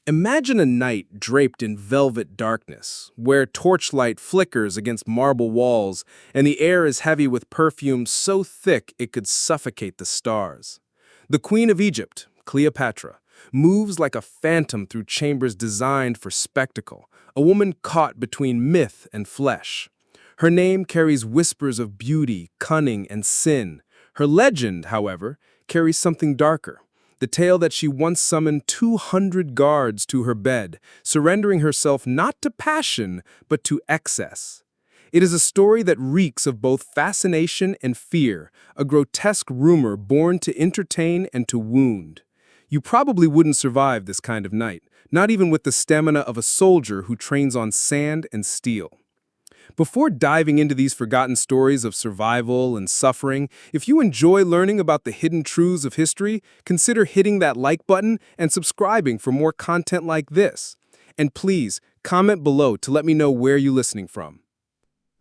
Imagine a night draped in velvet darkness, where torchlight flickers against marble walls and the air is heavy with perfume so thick it could suffocate the stars. The Queen of Egypt, Cleopatra, moves like a phantom through chambers designed for spectacle, a woman caught between myth and flesh. Her name carries whispers of beauty, cunning, and sin. Her legend, however, carries something darker. The tale that she once summoned 200 guards to her bed, surrendering herself not to passion, but to excess. It is a story that reeks of both fascination and fear, a grotesque rumor born to entertain and to wound. You probably wouldn't survive this kind of night, not even with the stamina of a soldier who trains on sand and steel. Before diving into these forgotten stories of survival and suffering, if you enjoy learning about the hidden truths of history, consider hitting that like button and subscribing for more content like this. And please, comment below to let me know where you're listening from.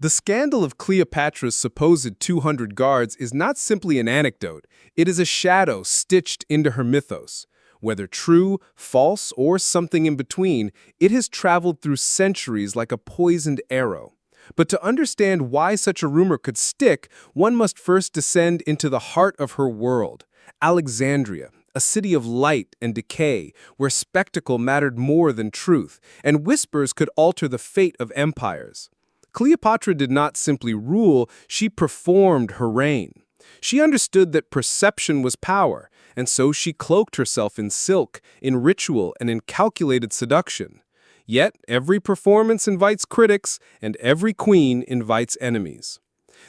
The scandal of Cleopatra's supposed 200 guards is not simply an anecdote, it is a shadow stitched into her mythos. Whether true, false, or something in between, it has traveled through centuries like a poisoned arrow. But to understand why such a rumor could stick, one must first descend into the heart of her world, Alexandria, a city of light and decay, where spectacle mattered more than truth, and whispers could alter the fate of empires. Cleopatra did not simply rule, she performed her reign. She understood that perception was power, and so she cloaked herself in silk, in ritual, and in calculated seduction. Yet, every performance invites critics, and every queen invites enemies.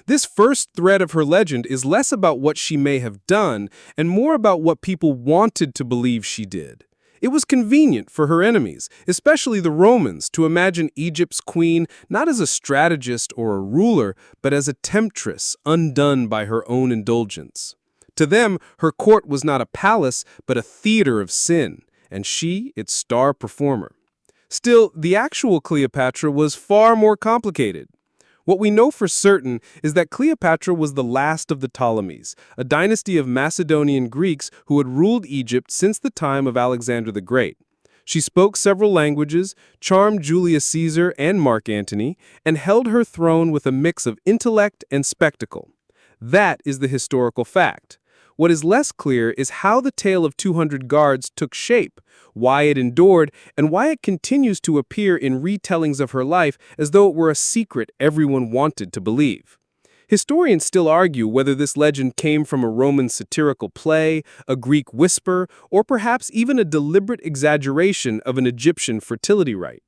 This first thread of her legend is less about what she may have done, and more about what people wanted to believe she did. It was convenient for her enemies, especially the Romans, to imagine Egypt's queen not as a strategist or a ruler, but as a temptress undone by her own indulgence. To them, her court was not a palace, but a theater of sin, and she its star performer. Still, the actual Cleopatra was far more complicated. What we know for certain is that Cleopatra was the last of the Ptolemies, a dynasty of Macedonian Greeks who had ruled Egypt since the time of Alexander the Great. She spoke several languages, charmed Julius Caesar and Mark Antony, and held her throne with a mix of intellect and spectacle. That is the historical fact. What is less clear is how the tale of 200 guards took shape, why it endured, and why it continues to appear in retellings of her life as though it were a secret everyone wanted to believe. Historians still argue whether this legend came from a Roman satirical play, a Greek whisper, or perhaps even a deliberate exaggeration of an Egyptian fertility rite.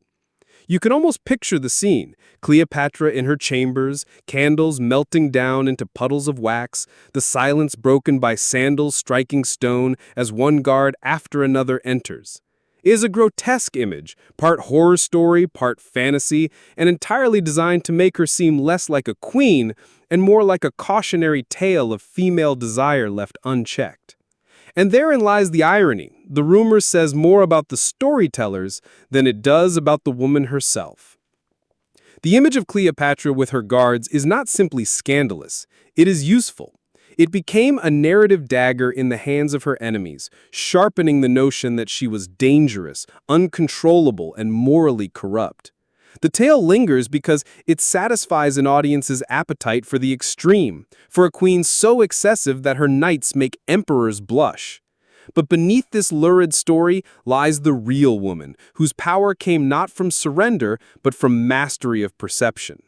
You can almost picture the scene: Cleopatra in her chambers, candles melting down into puddles of wax, the silence broken by sandals striking stone as one guard after another enters. It is a grotesque image, part horror story, part fantasy, and entirely designed to make her seem less like a queen and more like a cautionary tale of female desire left unchecked. And therein lies the irony. The rumor says more about the storytellers than it does about the woman herself. The image of Cleopatra with her guards is not simply scandalous, it is useful. It became a narrative dagger in the hands of her enemies, sharpening the notion that she was dangerous, uncontrollable, and morally corrupt. The tale lingers because it satisfies an audience's appetite for the extreme, for a queen so excessive that her knights make emperors blush. But beneath this lurid story lies the real woman, whose power came not from surrender, but from mastery of perception.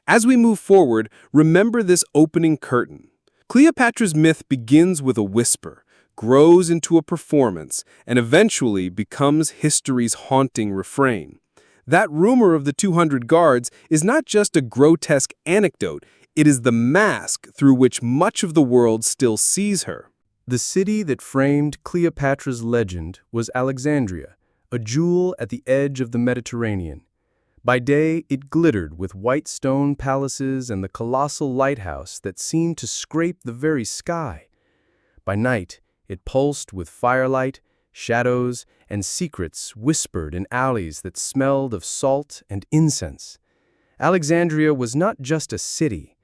As we move forward, remember this opening curtain. Cleopatra's myth begins with a whisper, grows into a performance, and eventually becomes history's haunting refrain. That rumor of the 200 guards is not just a grotesque anecdote, it is the mask through which much of the world still sees her. The city that framed Cleopatra's legend was Alexandria, a jewel at the edge of the Mediterranean. By day, it glittered with white stone palaces and the colossal lighthouse that seemed to scrape the very sky. By night, it pulsed with firelight, shadows, and secrets whispered in alleys that smelled of salt and incense. Alexandria was not just a city,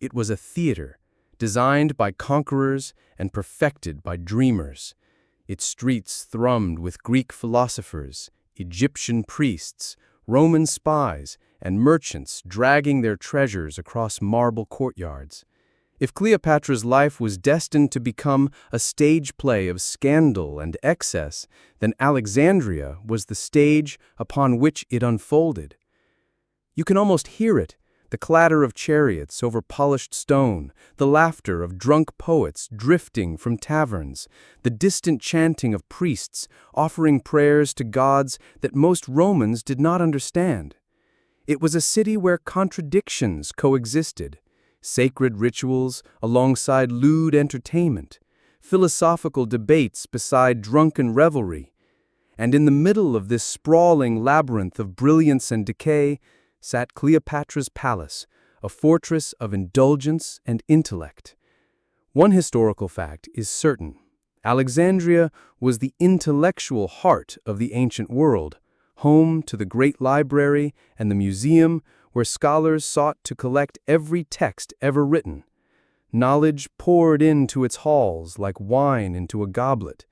it was a theater, designed by conquerors and perfected by dreamers. Its streets thrummed with Greek philosophers, Egyptian priests, Roman spies, and merchants dragging their treasures across marble courtyards. If Cleopatra's life was destined to become a stage play of scandal and excess, then Alexandria was the stage upon which it unfolded. You can almost hear it, the clatter of chariots over polished stone, the laughter of drunk poets drifting from taverns, the distant chanting of priests offering prayers to gods that most Romans did not understand. It was a city where contradictions coexisted. Sacred rituals alongside lewd entertainment, philosophical debates beside drunken revelry. And in the middle of this sprawling labyrinth of brilliance and decay sat Cleopatra's palace, a fortress of indulgence and intellect. One historical fact is certain. Alexandria was the intellectual heart of the ancient world, home to the great library and the museum where scholars sought to collect every text ever written. Knowledge poured into its halls like wine into a goblet.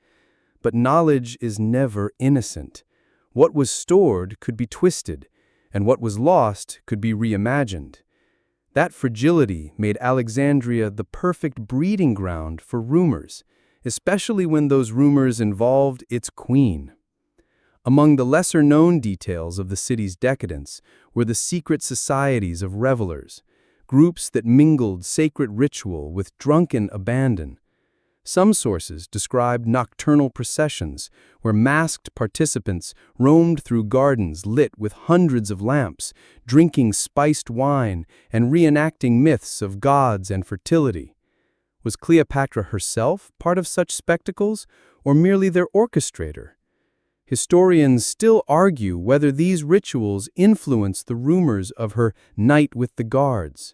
But knowledge is never innocent. What was stored could be twisted, and what was lost could be reimagined. That fragility made Alexandria the perfect breeding ground for rumors, especially when those rumors involved its queen. Among the lesser-known details of the city's decadence were the secret societies of revelers, groups that mingled sacred ritual with drunken abandon. Some sources describe nocturnal processions where masked participants roamed through gardens lit with hundreds of lamps, drinking spiced wine and reenacting myths of gods and fertility. Was Cleopatra herself part of such spectacles, or merely their orchestrator? Historians still argue whether these rituals influenced the rumors of her night with the guards.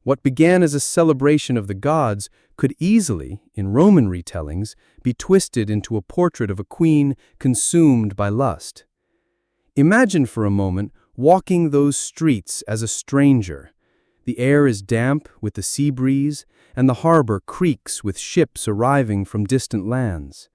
What began as a celebration of the gods could easily, in Roman retellings, be twisted into a portrait of a queen consumed by lust. Imagine for a moment walking those streets as a stranger. The air is damp with the sea breeze, and the harbor creaks with ships arriving from distant lands.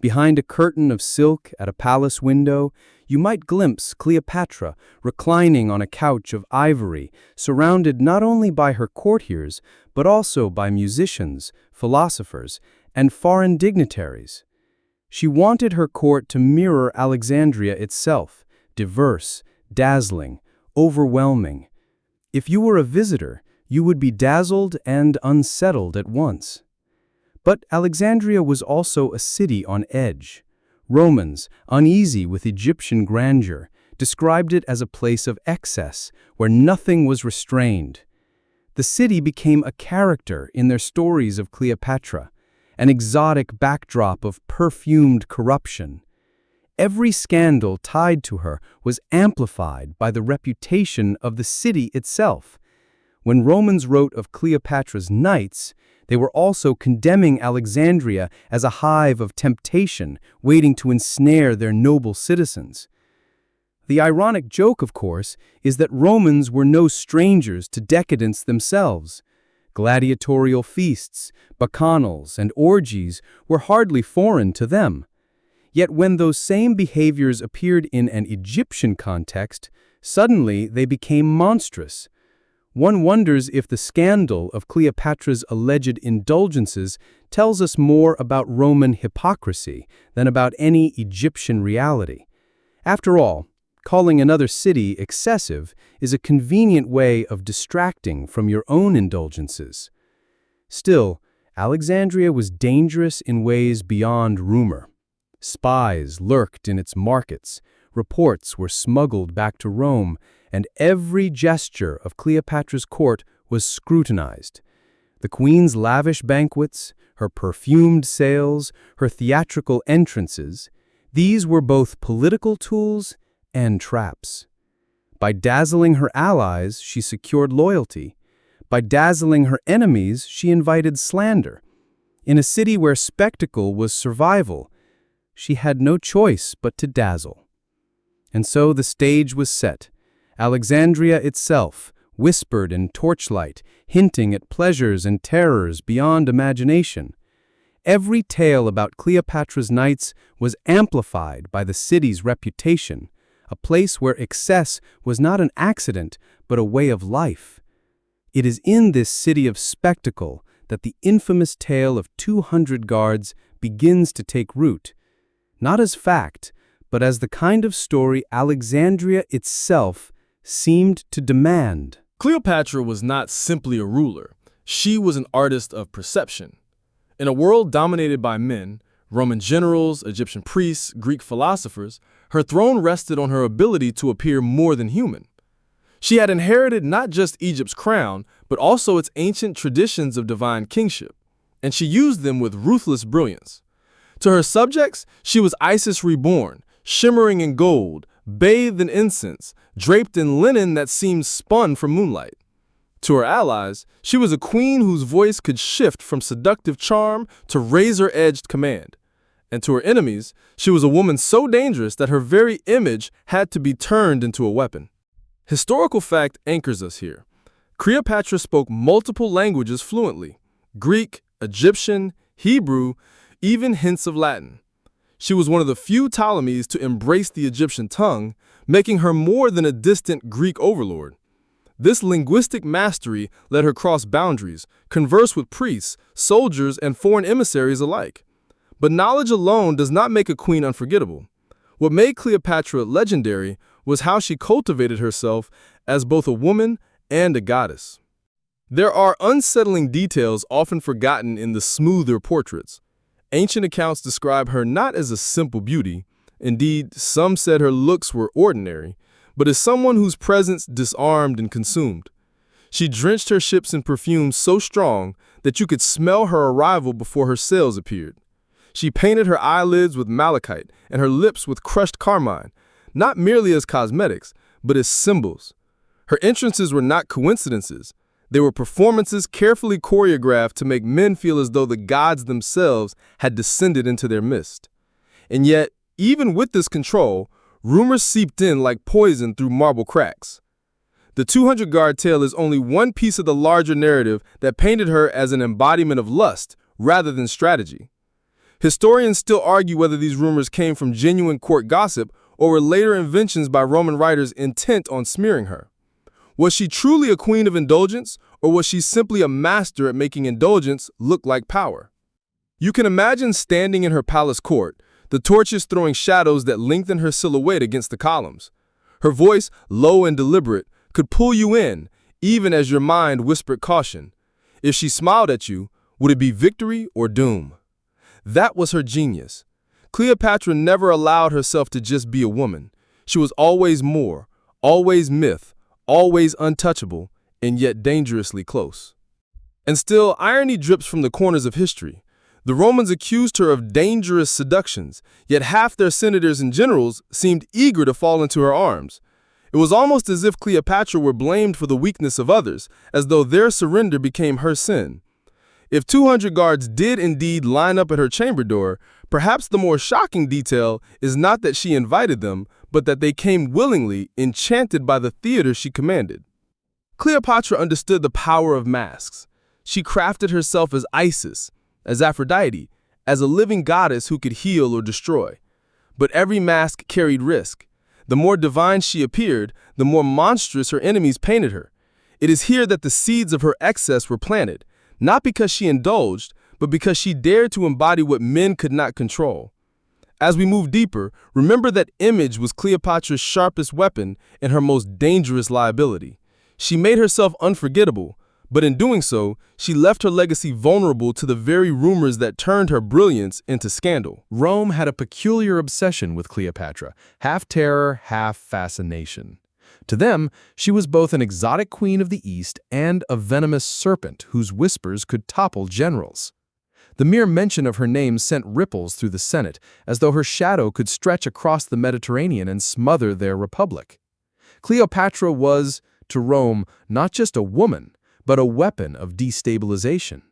Behind a curtain of silk at a palace window, you might glimpse Cleopatra reclining on a couch of ivory, surrounded not only by her courtiers, but also by musicians, philosophers, and foreign dignitaries. She wanted her court to mirror Alexandria itself, diverse, dazzling, overwhelming. If you were a visitor, you would be dazzled and unsettled at once. But Alexandria was also a city on edge. Romans, uneasy with Egyptian grandeur, described it as a place of excess, where nothing was restrained. The city became a character in their stories of Cleopatra, an exotic backdrop of perfumed corruption. Every scandal tied to her was amplified by the reputation of the city itself. When Romans wrote of Cleopatra's knights, they were also condemning Alexandria as a hive of temptation waiting to ensnare their noble citizens. The ironic joke, of course, is that Romans were no strangers to decadence themselves. Gladiatorial feasts, bacchanals, and orgies were hardly foreign to them. Yet when those same behaviors appeared in an Egyptian context, suddenly they became monstrous. One wonders if the scandal of Cleopatra's alleged indulgences tells us more about Roman hypocrisy than about any Egyptian reality. After all, calling another city excessive is a convenient way of distracting from your own indulgences. Still, Alexandria was dangerous in ways beyond rumor. Spies lurked in its markets, reports were smuggled back to Rome, and every gesture of Cleopatra's court was scrutinized. The queen's lavish banquets, her perfumed sails, her theatrical entrances, these were both political tools and traps. By dazzling her allies, she secured loyalty. By dazzling her enemies, she invited slander. In a city where spectacle was survival, she had no choice but to dazzle. And so the stage was set. Alexandria itself, whispered in torchlight, hinting at pleasures and terrors beyond imagination. every tale about Cleopatra's nights was amplified by the city's reputation, a place where excess was not an accident but a way of life. It is in this city of spectacle that the infamous tale of 200 guards begins to take root, not as fact, but as the kind of story Alexandria itself seemed to demand. Cleopatra was not simply a ruler. She was an artist of perception. In a world dominated by men, Roman generals, Egyptian priests, Greek philosophers, her throne rested on her ability to appear more than human. She had inherited not just Egypt's crown, but also its ancient traditions of divine kingship, and she used them with ruthless brilliance. To her subjects, she was Isis reborn, shimmering in gold, bathed in incense, draped in linen that seemed spun from moonlight. To her allies, she was a queen whose voice could shift from seductive charm to razor-edged command. And to her enemies, she was a woman so dangerous that her very image had to be turned into a weapon. Historical fact anchors us here. Cleopatra spoke multiple languages fluently: Greek, Egyptian, Hebrew, even hints of Latin. She was one of the few Ptolemies to embrace the Egyptian tongue, making her more than a distant Greek overlord. This linguistic mastery let her cross boundaries, converse with priests, soldiers, and foreign emissaries alike. But knowledge alone does not make a queen unforgettable. What made Cleopatra legendary was how she cultivated herself as both a woman and a goddess. There are unsettling details often forgotten in the smoother portraits. Ancient accounts describe her not as a simple beauty. Indeed, some said her looks were ordinary, but as someone whose presence disarmed and consumed. She drenched her ships in perfume so strong that you could smell her arrival before her sails appeared. She painted her eyelids with malachite and her lips with crushed carmine, not merely as cosmetics, but as symbols. Her entrances were not coincidences. They were performances carefully choreographed to make men feel as though the gods themselves had descended into their midst. And yet, even with this control, rumors seeped in like poison through marble cracks. The 200-guard tale is only one piece of the larger narrative that painted her as an embodiment of lust rather than strategy. Historians still argue whether these rumors came from genuine court gossip or were later inventions by Roman writers intent on smearing her. Was she truly a queen of indulgence, or was she simply a master at making indulgence look like power? You can imagine standing in her palace court, the torches throwing shadows that lengthen her silhouette against the columns. Her voice, low and deliberate, could pull you in, even as your mind whispered caution. If she smiled at you, would it be victory or doom? That was her genius. Cleopatra never allowed herself to just be a woman. She was always more, always myth, always untouchable, and yet dangerously close. And still, irony drips from the corners of history. The Romans accused her of dangerous seductions, yet half their senators and generals seemed eager to fall into her arms. It was almost as if Cleopatra were blamed for the weakness of others, as though their surrender became her sin. If 200 guards did indeed line up at her chamber door, perhaps the more shocking detail is not that she invited them, but that they came willingly, enchanted by the theater she commanded. Cleopatra understood the power of masks. She crafted herself as Isis, as Aphrodite, as a living goddess who could heal or destroy. But every mask carried risk. The more divine she appeared, the more monstrous her enemies painted her. It is here that the seeds of her excess were planted, not because she indulged, but because she dared to embody what men could not control. As we move deeper, remember that image was Cleopatra's sharpest weapon and her most dangerous liability. She made herself unforgettable, but in doing so, she left her legacy vulnerable to the very rumors that turned her brilliance into scandal. Rome had a peculiar obsession with Cleopatra, half terror, half fascination. To them, she was both an exotic queen of the East and a venomous serpent whose whispers could topple generals. The mere mention of her name sent ripples through the Senate, as though her shadow could stretch across the Mediterranean and smother their republic. Cleopatra was, to Rome, not just a woman, but a weapon of destabilization.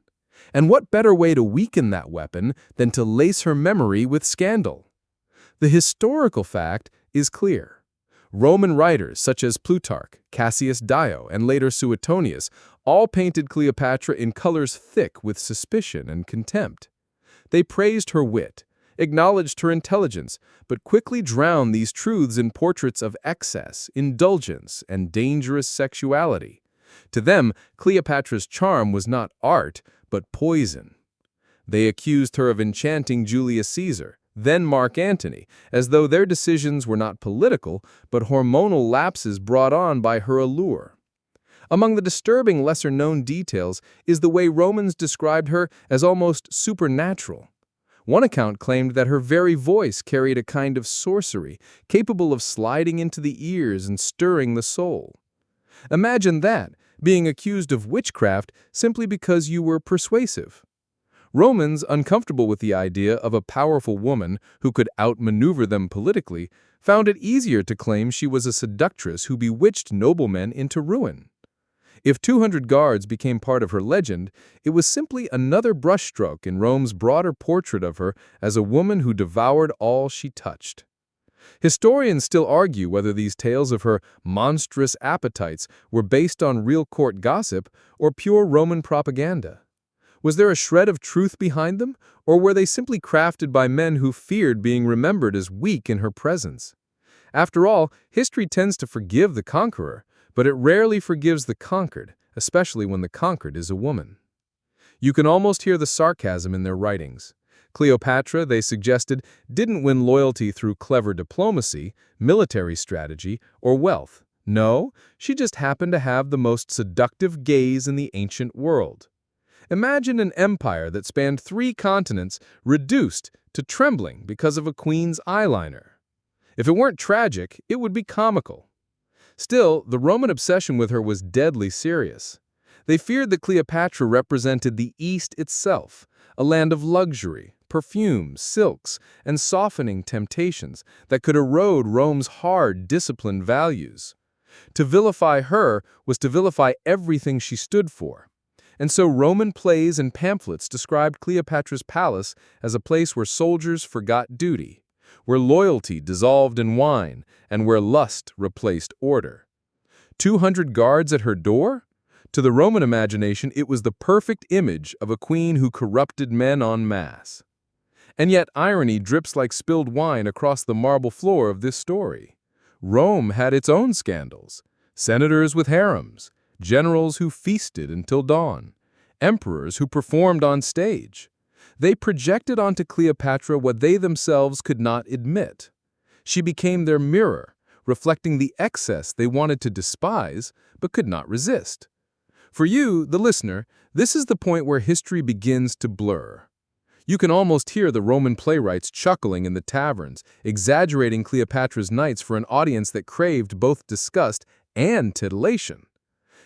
And what better way to weaken that weapon than to lace her memory with scandal? The historical fact is clear. Roman writers such as Plutarch, Cassius Dio, and later Suetonius all painted Cleopatra in colors thick with suspicion and contempt. They praised her wit, acknowledged her intelligence, but quickly drowned these truths in portraits of excess, indulgence, and dangerous sexuality. To them, Cleopatra's charm was not art, but poison. They accused her of enchanting Julius Caesar, then Mark Antony, as though their decisions were not political, but hormonal lapses brought on by her allure. Among the disturbing lesser-known details is the way Romans described her as almost supernatural. One account claimed that her very voice carried a kind of sorcery, capable of sliding into the ears and stirring the soul. Imagine that, being accused of witchcraft simply because you were persuasive. Romans, uncomfortable with the idea of a powerful woman who could outmaneuver them politically, found it easier to claim she was a seductress who bewitched noblemen into ruin. If 200 guards became part of her legend, it was simply another brushstroke in Rome's broader portrait of her as a woman who devoured all she touched. Historians still argue whether these tales of her monstrous appetites were based on real court gossip or pure Roman propaganda. Was there a shred of truth behind them, or were they simply crafted by men who feared being remembered as weak in her presence? After all, history tends to forgive the conqueror, but it rarely forgives the conquered, especially when the conquered is a woman. You can almost hear the sarcasm in their writings. Cleopatra, they suggested, didn't win loyalty through clever diplomacy, military strategy, or wealth. No, she just happened to have the most seductive gaze in the ancient world. Imagine an empire that spanned 3 continents reduced to trembling because of a queen's eyeliner. If it weren't tragic, it would be comical. Still, the Roman obsession with her was deadly serious. They feared that Cleopatra represented the East itself, a land of luxury, perfumes, silks, and softening temptations that could erode Rome's hard, disciplined values. To vilify her was to vilify everything she stood for. And so Roman plays and pamphlets described Cleopatra's palace as a place where soldiers forgot duty, where loyalty dissolved in wine, and where lust replaced order. 200 guards at her door? To the Roman imagination, it was the perfect image of a queen who corrupted men en masse. And yet irony drips like spilled wine across the marble floor of this story. Rome had its own scandals. Senators with harems, generals who feasted until dawn, emperors who performed on stage. They projected onto Cleopatra what they themselves could not admit. She became their mirror, reflecting the excess they wanted to despise but could not resist. For you, the listener, this is the point where history begins to blur. You can almost hear the Roman playwrights chuckling in the taverns, exaggerating Cleopatra's nights for an audience that craved both disgust and titillation.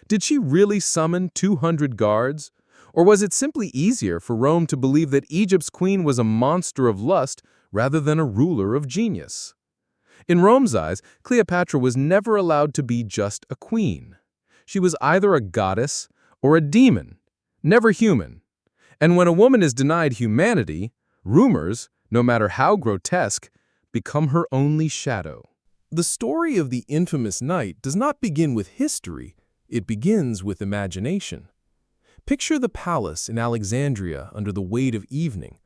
Did she really summon 200 guards? Or was it simply easier for Rome to believe that Egypt's queen was a monster of lust rather than a ruler of genius? In Rome's eyes, Cleopatra was never allowed to be just a queen. She was either a goddess or a demon, never human. And when a woman is denied humanity, rumors, no matter how grotesque, become her only shadow. The story of the infamous night does not begin with history, it begins with imagination. Picture the palace in Alexandria under the weight of evening.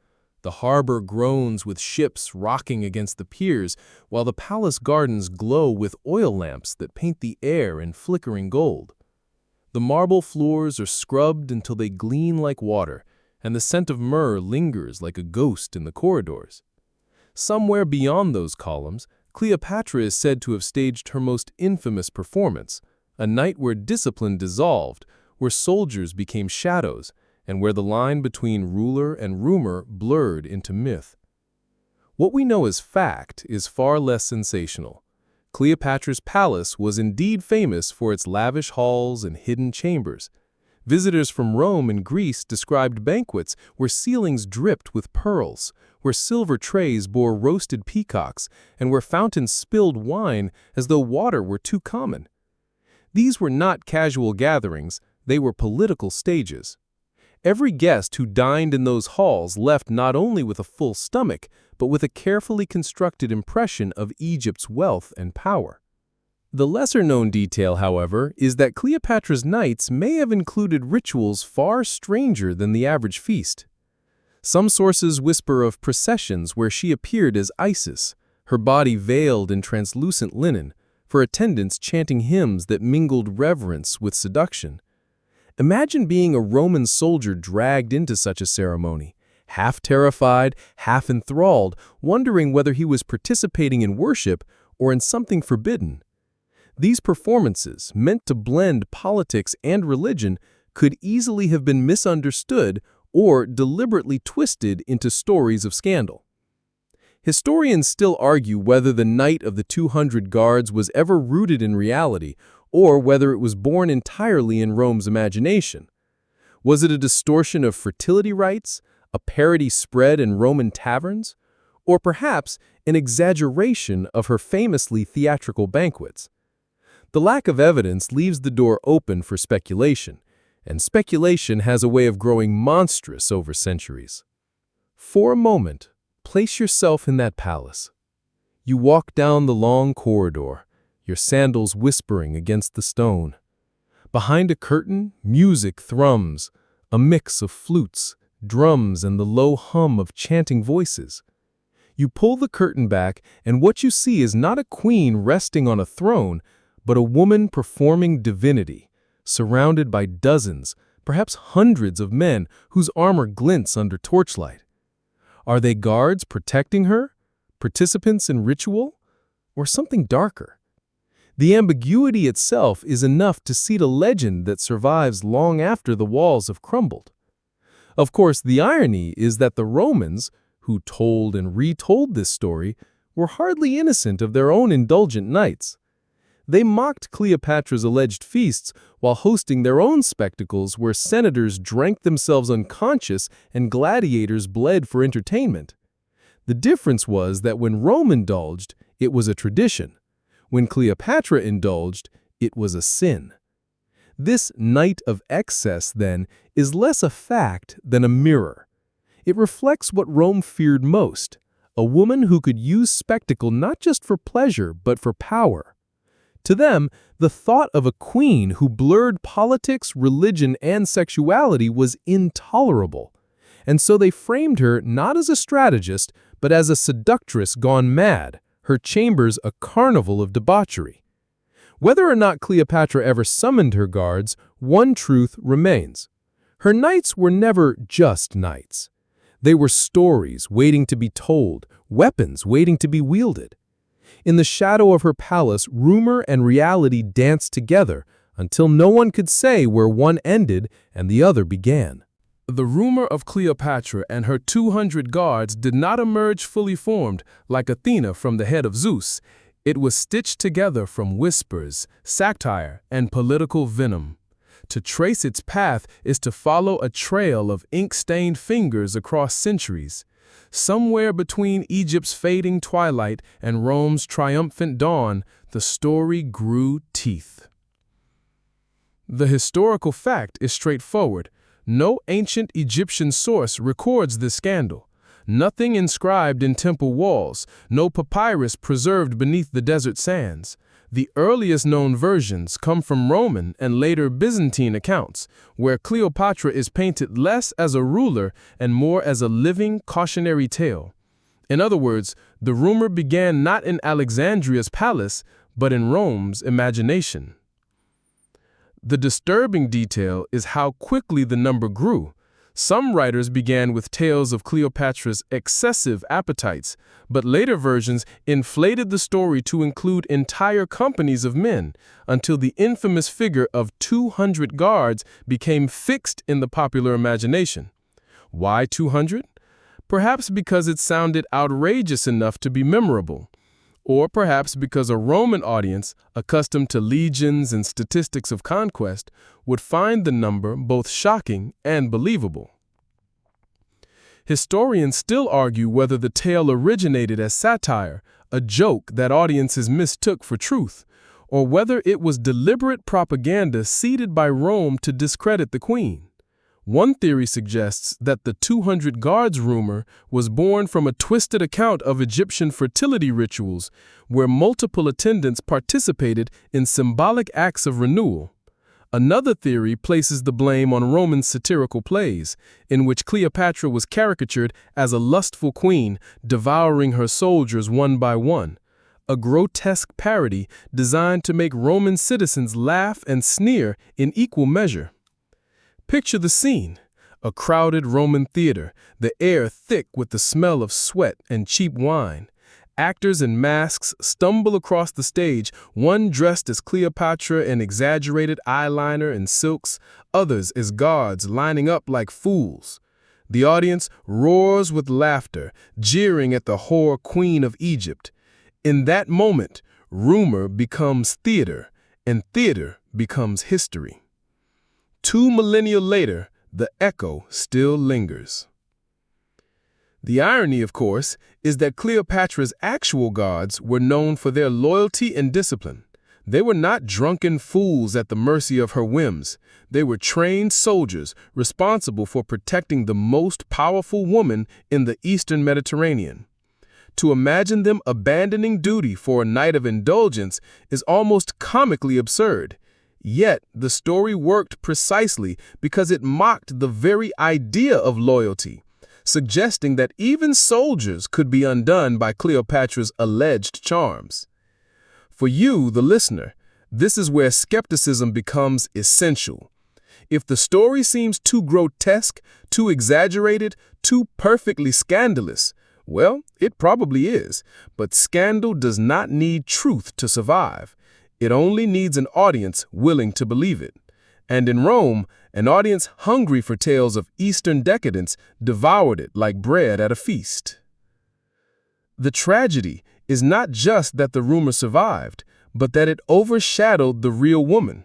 The harbor groans with ships rocking against the piers, while the palace gardens glow with oil lamps that paint the air in flickering gold. The marble floors are scrubbed until they gleam like water, and the scent of myrrh lingers like a ghost in the corridors. Somewhere beyond those columns, Cleopatra is said to have staged her most infamous performance, a night where discipline dissolved, where soldiers became shadows, and where the line between ruler and rumor blurred into myth. What we know as fact is far less sensational. Cleopatra's palace was indeed famous for its lavish halls and hidden chambers. Visitors from Rome and Greece described banquets where ceilings dripped with pearls, where silver trays bore roasted peacocks, and where fountains spilled wine as though water were too common. These were not casual gatherings, they were political stages. Every guest who dined in those halls left not only with a full stomach, but with a carefully constructed impression of Egypt's wealth and power. The lesser-known detail, however, is that Cleopatra's nights may have included rituals far stranger than the average feast. Some sources whisper of processions where she appeared as Isis, her body veiled in translucent linen, for attendants chanting hymns that mingled reverence with seduction. Imagine being a Roman soldier dragged into such a ceremony, half terrified, half enthralled, wondering whether he was participating in worship or in something forbidden. These performances, meant to blend politics and religion, could easily have been misunderstood or deliberately twisted into stories of scandal. Historians still argue whether the Night of the 200 Guards was ever rooted in reality or whether it was born entirely in Rome's imagination. Was it a distortion of fertility rites, a parody spread in Roman taverns, or perhaps an exaggeration of her famously theatrical banquets? The lack of evidence leaves the door open for speculation, and speculation has a way of growing monstrous over centuries. For a moment, place yourself in that palace. You walk down the long corridor, your sandals whispering against the stone. Behind a curtain, music thrums, a mix of flutes, drums, and the low hum of chanting voices. You pull the curtain back, and what you see is not a queen resting on a throne, but a woman performing divinity, surrounded by dozens, perhaps hundreds of men whose armor glints under torchlight. Are they guards protecting her, participants in ritual, or something darker? The ambiguity itself is enough to seed a legend that survives long after the walls have crumbled. Of course, the irony is that the Romans, who told and retold this story, were hardly innocent of their own indulgent nights. They mocked Cleopatra's alleged feasts while hosting their own spectacles where senators drank themselves unconscious and gladiators bled for entertainment. The difference was that when Rome indulged, it was a tradition. When Cleopatra indulged, it was a sin. This night of excess, then, is less a fact than a mirror. It reflects what Rome feared most, a woman who could use spectacle not just for pleasure but for power. To them, the thought of a queen who blurred politics, religion, and sexuality was intolerable, and so they framed her not as a strategist, but as a seductress gone mad, her chambers a carnival of debauchery. Whether or not Cleopatra ever summoned her guards, one truth remains. Her nights were never just nights. They were stories waiting to be told, weapons waiting to be wielded. In the shadow of her palace, rumor and reality danced together until no one could say where one ended and the other began. The rumor of Cleopatra and her 200 guards did not emerge fully formed like Athena from the head of Zeus. It was stitched together from whispers, satire, and political venom. To trace its path is to follow a trail of ink-stained fingers across centuries. Somewhere between Egypt's fading twilight and Rome's triumphant dawn, the story grew teeth. The historical fact is straightforward. No ancient Egyptian source records this scandal. Nothing inscribed in temple walls, no papyrus preserved beneath the desert sands. The earliest known versions come from Roman and later Byzantine accounts, where Cleopatra is painted less as a ruler and more as a living cautionary tale. In other words, the rumor began not in Alexandria's palace, but in Rome's imagination. The disturbing detail is how quickly the number grew. Some writers began with tales of Cleopatra's excessive appetites, but later versions inflated the story to include entire companies of men, until the infamous figure of 200 guards became fixed in the popular imagination. Why 200? Perhaps because it sounded outrageous enough to be memorable. Or perhaps because a Roman audience, accustomed to legions and statistics of conquest, would find the number both shocking and believable. Historians still argue whether the tale originated as satire, a joke that audiences mistook for truth, or whether it was deliberate propaganda seeded by Rome to discredit the queen. One theory suggests that the 200 guards rumor was born from a twisted account of Egyptian fertility rituals where multiple attendants participated in symbolic acts of renewal. Another theory places the blame on Roman satirical plays, in which Cleopatra was caricatured as a lustful queen devouring her soldiers one by one, a grotesque parody designed to make Roman citizens laugh and sneer in equal measure. Picture the scene: a crowded Roman theater, the air thick with the smell of sweat and cheap wine. Actors in masks stumble across the stage, one dressed as Cleopatra in exaggerated eyeliner and silks, others as guards lining up like fools. The audience roars with laughter, jeering at the whore queen of Egypt. In that moment, rumor becomes theater, and theater becomes history. 2 millennia later, the echo still lingers. The irony, of course, is that Cleopatra's actual guards were known for their loyalty and discipline. They were not drunken fools at the mercy of her whims. They were trained soldiers responsible for protecting the most powerful woman in the Eastern Mediterranean. To imagine them abandoning duty for a night of indulgence is almost comically absurd. Yet, the story worked precisely because it mocked the very idea of loyalty, suggesting that even soldiers could be undone by Cleopatra's alleged charms. For you, the listener, this is where skepticism becomes essential. If the story seems too grotesque, too exaggerated, too perfectly scandalous, well, it probably is, but scandal does not need truth to survive. It only needs an audience willing to believe it. And in Rome, an audience hungry for tales of Eastern decadence devoured it like bread at a feast. The tragedy is not just that the rumor survived, but that it overshadowed the real woman.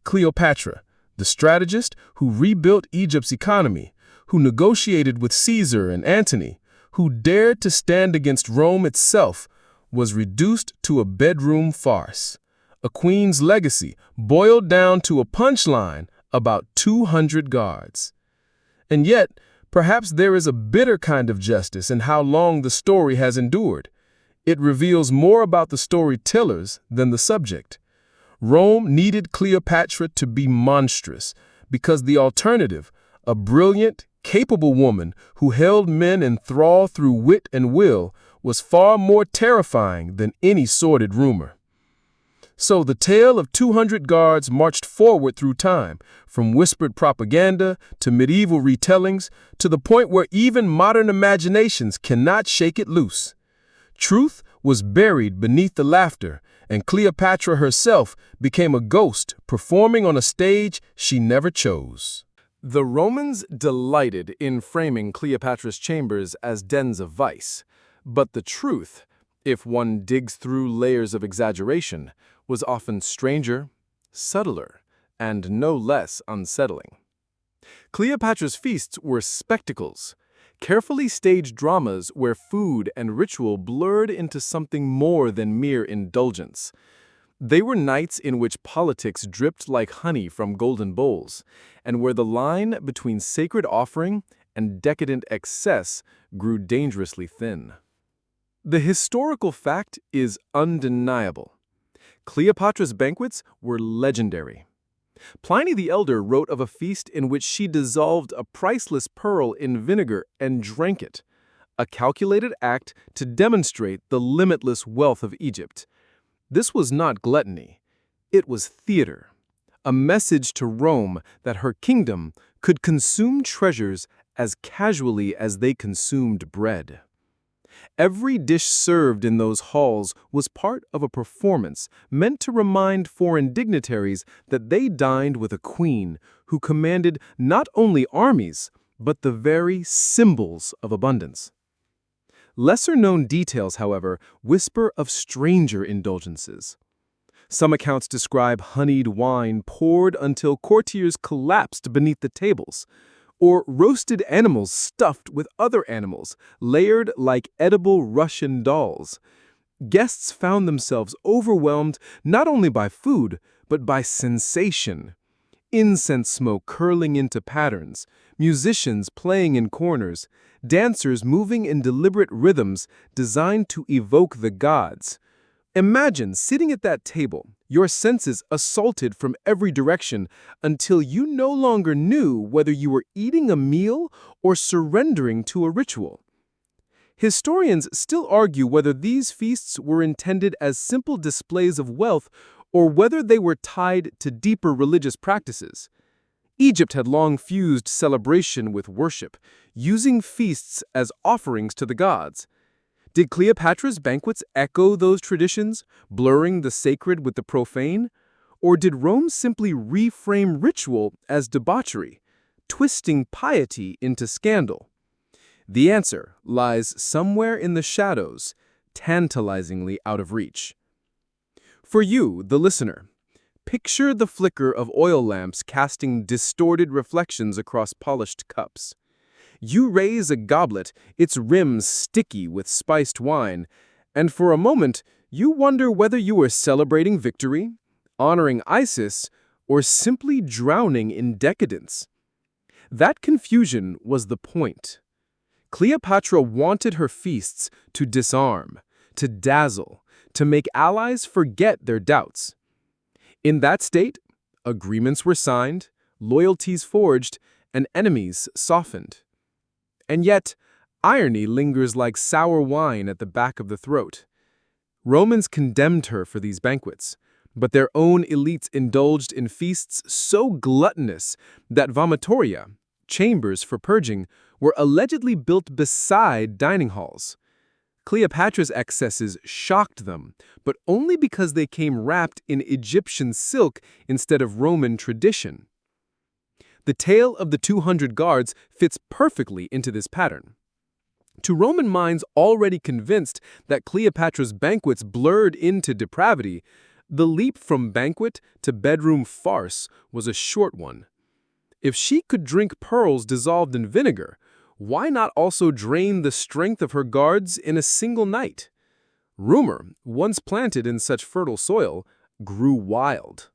Cleopatra, the strategist who rebuilt Egypt's economy, who negotiated with Caesar and Antony, who dared to stand against Rome itself, was reduced to a bedroom farce. A queen's legacy boiled down to a punchline about 200 guards. And yet, perhaps there is a bitter kind of justice in how long the story has endured. It reveals more about the storytellers than the subject. Rome needed Cleopatra to be monstrous, because the alternative, a brilliant, capable woman who held men in thrall through wit and will, was far more terrifying than any sordid rumor. So the tale of 200 guards marched forward through time, from whispered propaganda to medieval retellings, to the point where even modern imaginations cannot shake it loose. Truth was buried beneath the laughter, and Cleopatra herself became a ghost performing on a stage she never chose. The Romans delighted in framing Cleopatra's chambers as dens of vice, but the truth, if one digs through layers of exaggeration, was often stranger, subtler, and no less unsettling. Cleopatra's feasts were spectacles, carefully staged dramas where food and ritual blurred into something more than mere indulgence. They were nights in which politics dripped like honey from golden bowls, and where the line between sacred offering and decadent excess grew dangerously thin. The historical fact is undeniable. Cleopatra's banquets were legendary. Pliny the Elder wrote of a feast in which she dissolved a priceless pearl in vinegar and drank it, a calculated act to demonstrate the limitless wealth of Egypt. This was not gluttony. It was theater, a message to Rome that her kingdom could consume treasures as casually as they consumed bread. Every dish served in those halls was part of a performance meant to remind foreign dignitaries that they dined with a queen who commanded not only armies, but the very symbols of abundance. Lesser-known details, however, whisper of stranger indulgences. Some accounts describe honeyed wine poured until courtiers collapsed beneath the tables, or roasted animals stuffed with other animals, layered like edible Russian dolls. Guests found themselves overwhelmed not only by food, but by sensation. Incense smoke curling into patterns, musicians playing in corners, dancers moving in deliberate rhythms designed to evoke the gods. Imagine sitting at that table, your senses assaulted from every direction until you no longer knew whether you were eating a meal or surrendering to a ritual. Historians still argue whether these feasts were intended as simple displays of wealth or whether they were tied to deeper religious practices. Egypt had long fused celebration with worship, using feasts as offerings to the gods. Did Cleopatra's banquets echo those traditions, blurring the sacred with the profane? Or did Rome simply reframe ritual as debauchery, twisting piety into scandal? The answer lies somewhere in the shadows, tantalizingly out of reach. For you, the listener, picture the flicker of oil lamps casting distorted reflections across polished cups. You raise a goblet, its rims sticky with spiced wine, and for a moment you wonder whether you are celebrating victory, honoring Isis, or simply drowning in decadence. That confusion was the point. Cleopatra wanted her feasts to disarm, to dazzle, to make allies forget their doubts. In that state, agreements were signed, loyalties forged, and enemies softened. And yet, irony lingers like sour wine at the back of the throat. Romans condemned her for these banquets, but their own elites indulged in feasts so gluttonous that vomitoria, chambers for purging, were allegedly built beside dining halls. Cleopatra's excesses shocked them, but only because they came wrapped in Egyptian silk instead of Roman tradition. The tale of the 200 guards fits perfectly into this pattern. To Roman minds already convinced that Cleopatra's banquets blurred into depravity, the leap from banquet to bedroom farce was a short one. If she could drink pearls dissolved in vinegar, why not also drain the strength of her guards in a single night? Rumor, once planted in such fertile soil, grew wild.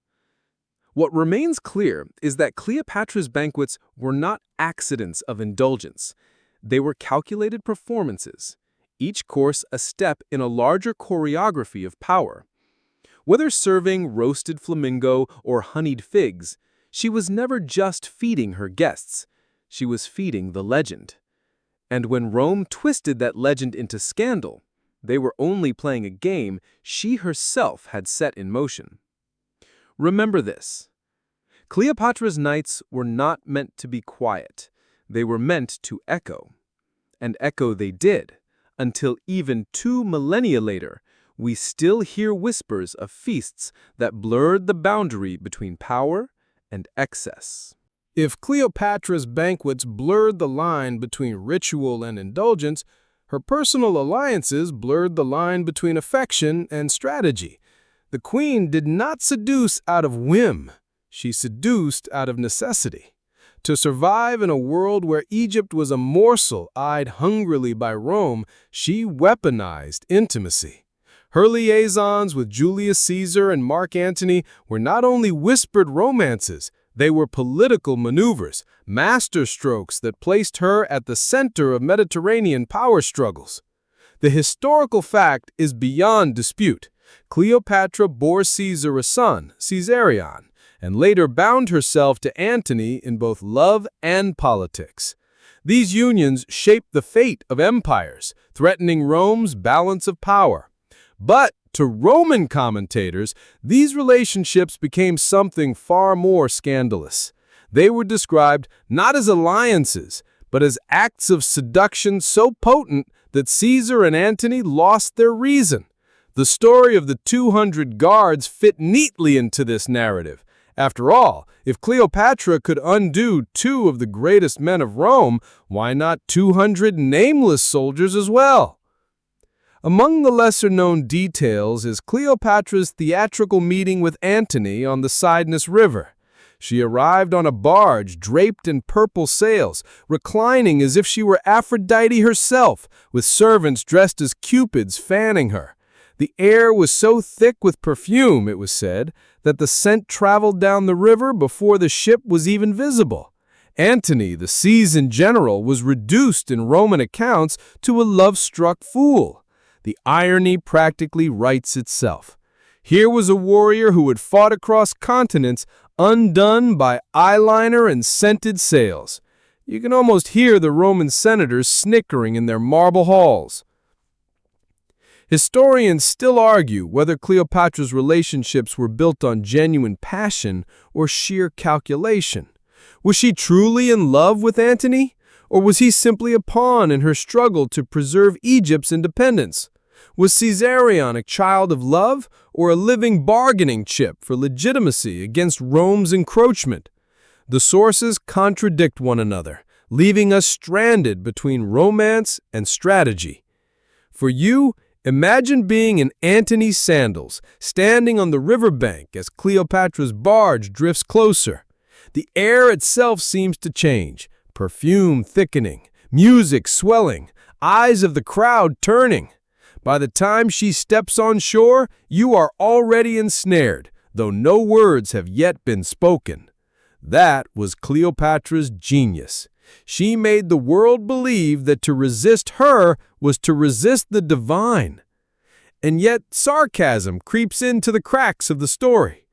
What remains clear is that Cleopatra's banquets were not accidents of indulgence. They were calculated performances, each course a step in a larger choreography of power. Whether serving roasted flamingo or honeyed figs, she was never just feeding her guests. She was feeding the legend. And when Rome twisted that legend into scandal, they were only playing a game she herself had set in motion. Remember this. Cleopatra's nights were not meant to be quiet. They were meant to echo. And echo they did, until even 2 millennia later, we still hear whispers of feasts that blurred the boundary between power and excess. If Cleopatra's banquets blurred the line between ritual and indulgence, her personal alliances blurred the line between affection and strategy. The queen did not seduce out of whim. She seduced out of necessity. To survive in a world where Egypt was a morsel eyed hungrily by Rome, she weaponized intimacy. Her liaisons with Julius Caesar and Mark Antony were not only whispered romances, they were political maneuvers, masterstrokes that placed her at the center of Mediterranean power struggles. The historical fact is beyond dispute. Cleopatra bore Caesar a son, Caesarion, and later bound herself to Antony in both love and politics. These unions shaped the fate of empires, threatening Rome's balance of power. But to Roman commentators, these relationships became something far more scandalous. They were described not as alliances, but as acts of seduction so potent that Caesar and Antony lost their reason. The story of the 200 guards fit neatly into this narrative. After all, if Cleopatra could undo 2 of the greatest men of Rome, why not 200 nameless soldiers as well? Among the lesser-known details is Cleopatra's theatrical meeting with Antony on the Cydnus River. She arrived on a barge draped in purple sails, reclining as if she were Aphrodite herself, with servants dressed as cupids fanning her. The air was so thick with perfume, it was said, that the scent traveled down the river before the ship was even visible. Antony, the seasoned general, was reduced in Roman accounts to a love-struck fool. The irony practically writes itself. Here was a warrior who had fought across continents undone by eyeliner and scented sails. You can almost hear the Roman senators snickering in their marble halls. Historians still argue whether Cleopatra's relationships were built on genuine passion or sheer calculation. Was she truly in love with Antony? Or was he simply a pawn in her struggle to preserve Egypt's independence? Was Caesarion a child of love or a living bargaining chip for legitimacy against Rome's encroachment? The sources contradict one another, leaving us stranded between romance and strategy. For you, imagine being in Antony's sandals, standing on the riverbank as Cleopatra's barge drifts closer. The air itself seems to change, perfume thickening, music swelling, eyes of the crowd turning. By the time she steps on shore, you are already ensnared, though no words have yet been spoken. That was Cleopatra's genius. She made the world believe that to resist her was to resist the divine. And yet sarcasm creeps into the cracks of the story.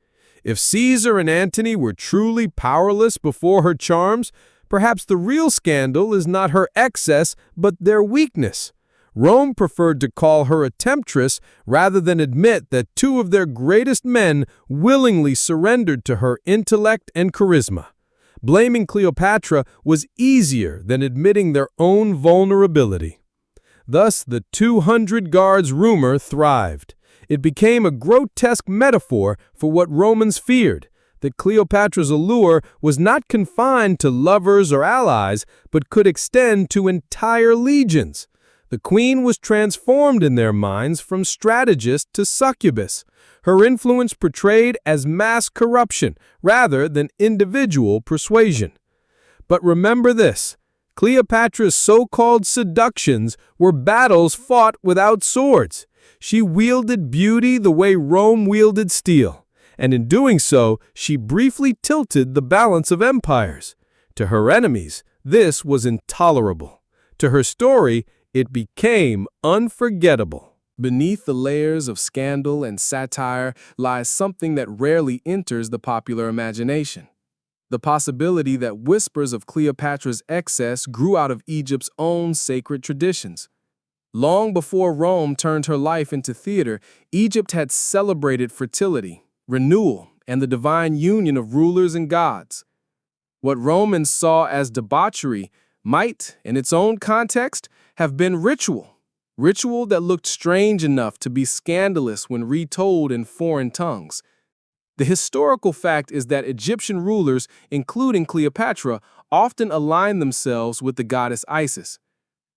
If Caesar and Antony were truly powerless before her charms, perhaps the real scandal is not her excess, but their weakness. Rome preferred to call her a temptress rather than admit that two of their greatest men willingly surrendered to her intellect and charisma. Blaming Cleopatra was easier than admitting their own vulnerability. Thus, the 200 guards rumor thrived. It became a grotesque metaphor for what Romans feared, that Cleopatra's allure was not confined to lovers or allies, but could extend to entire legions. The queen was transformed in their minds from strategist to succubus, her influence portrayed as mass corruption rather than individual persuasion. But remember this, Cleopatra's so-called seductions were battles fought without swords. She wielded beauty the way Rome wielded steel, and in doing so, she briefly tilted the balance of empires. To her enemies, this was intolerable. To her story, it became unforgettable. Beneath the layers of scandal and satire lies something that rarely enters the popular imagination. The possibility that whispers of Cleopatra's excess grew out of Egypt's own sacred traditions. Long before Rome turned her life into theater, Egypt had celebrated fertility, renewal, and the divine union of rulers and gods. What Romans saw as debauchery might, in its own context, have been ritual that looked strange enough to be scandalous when retold in foreign tongues. The historical fact is that Egyptian rulers, including Cleopatra, often aligned themselves with the goddess Isis.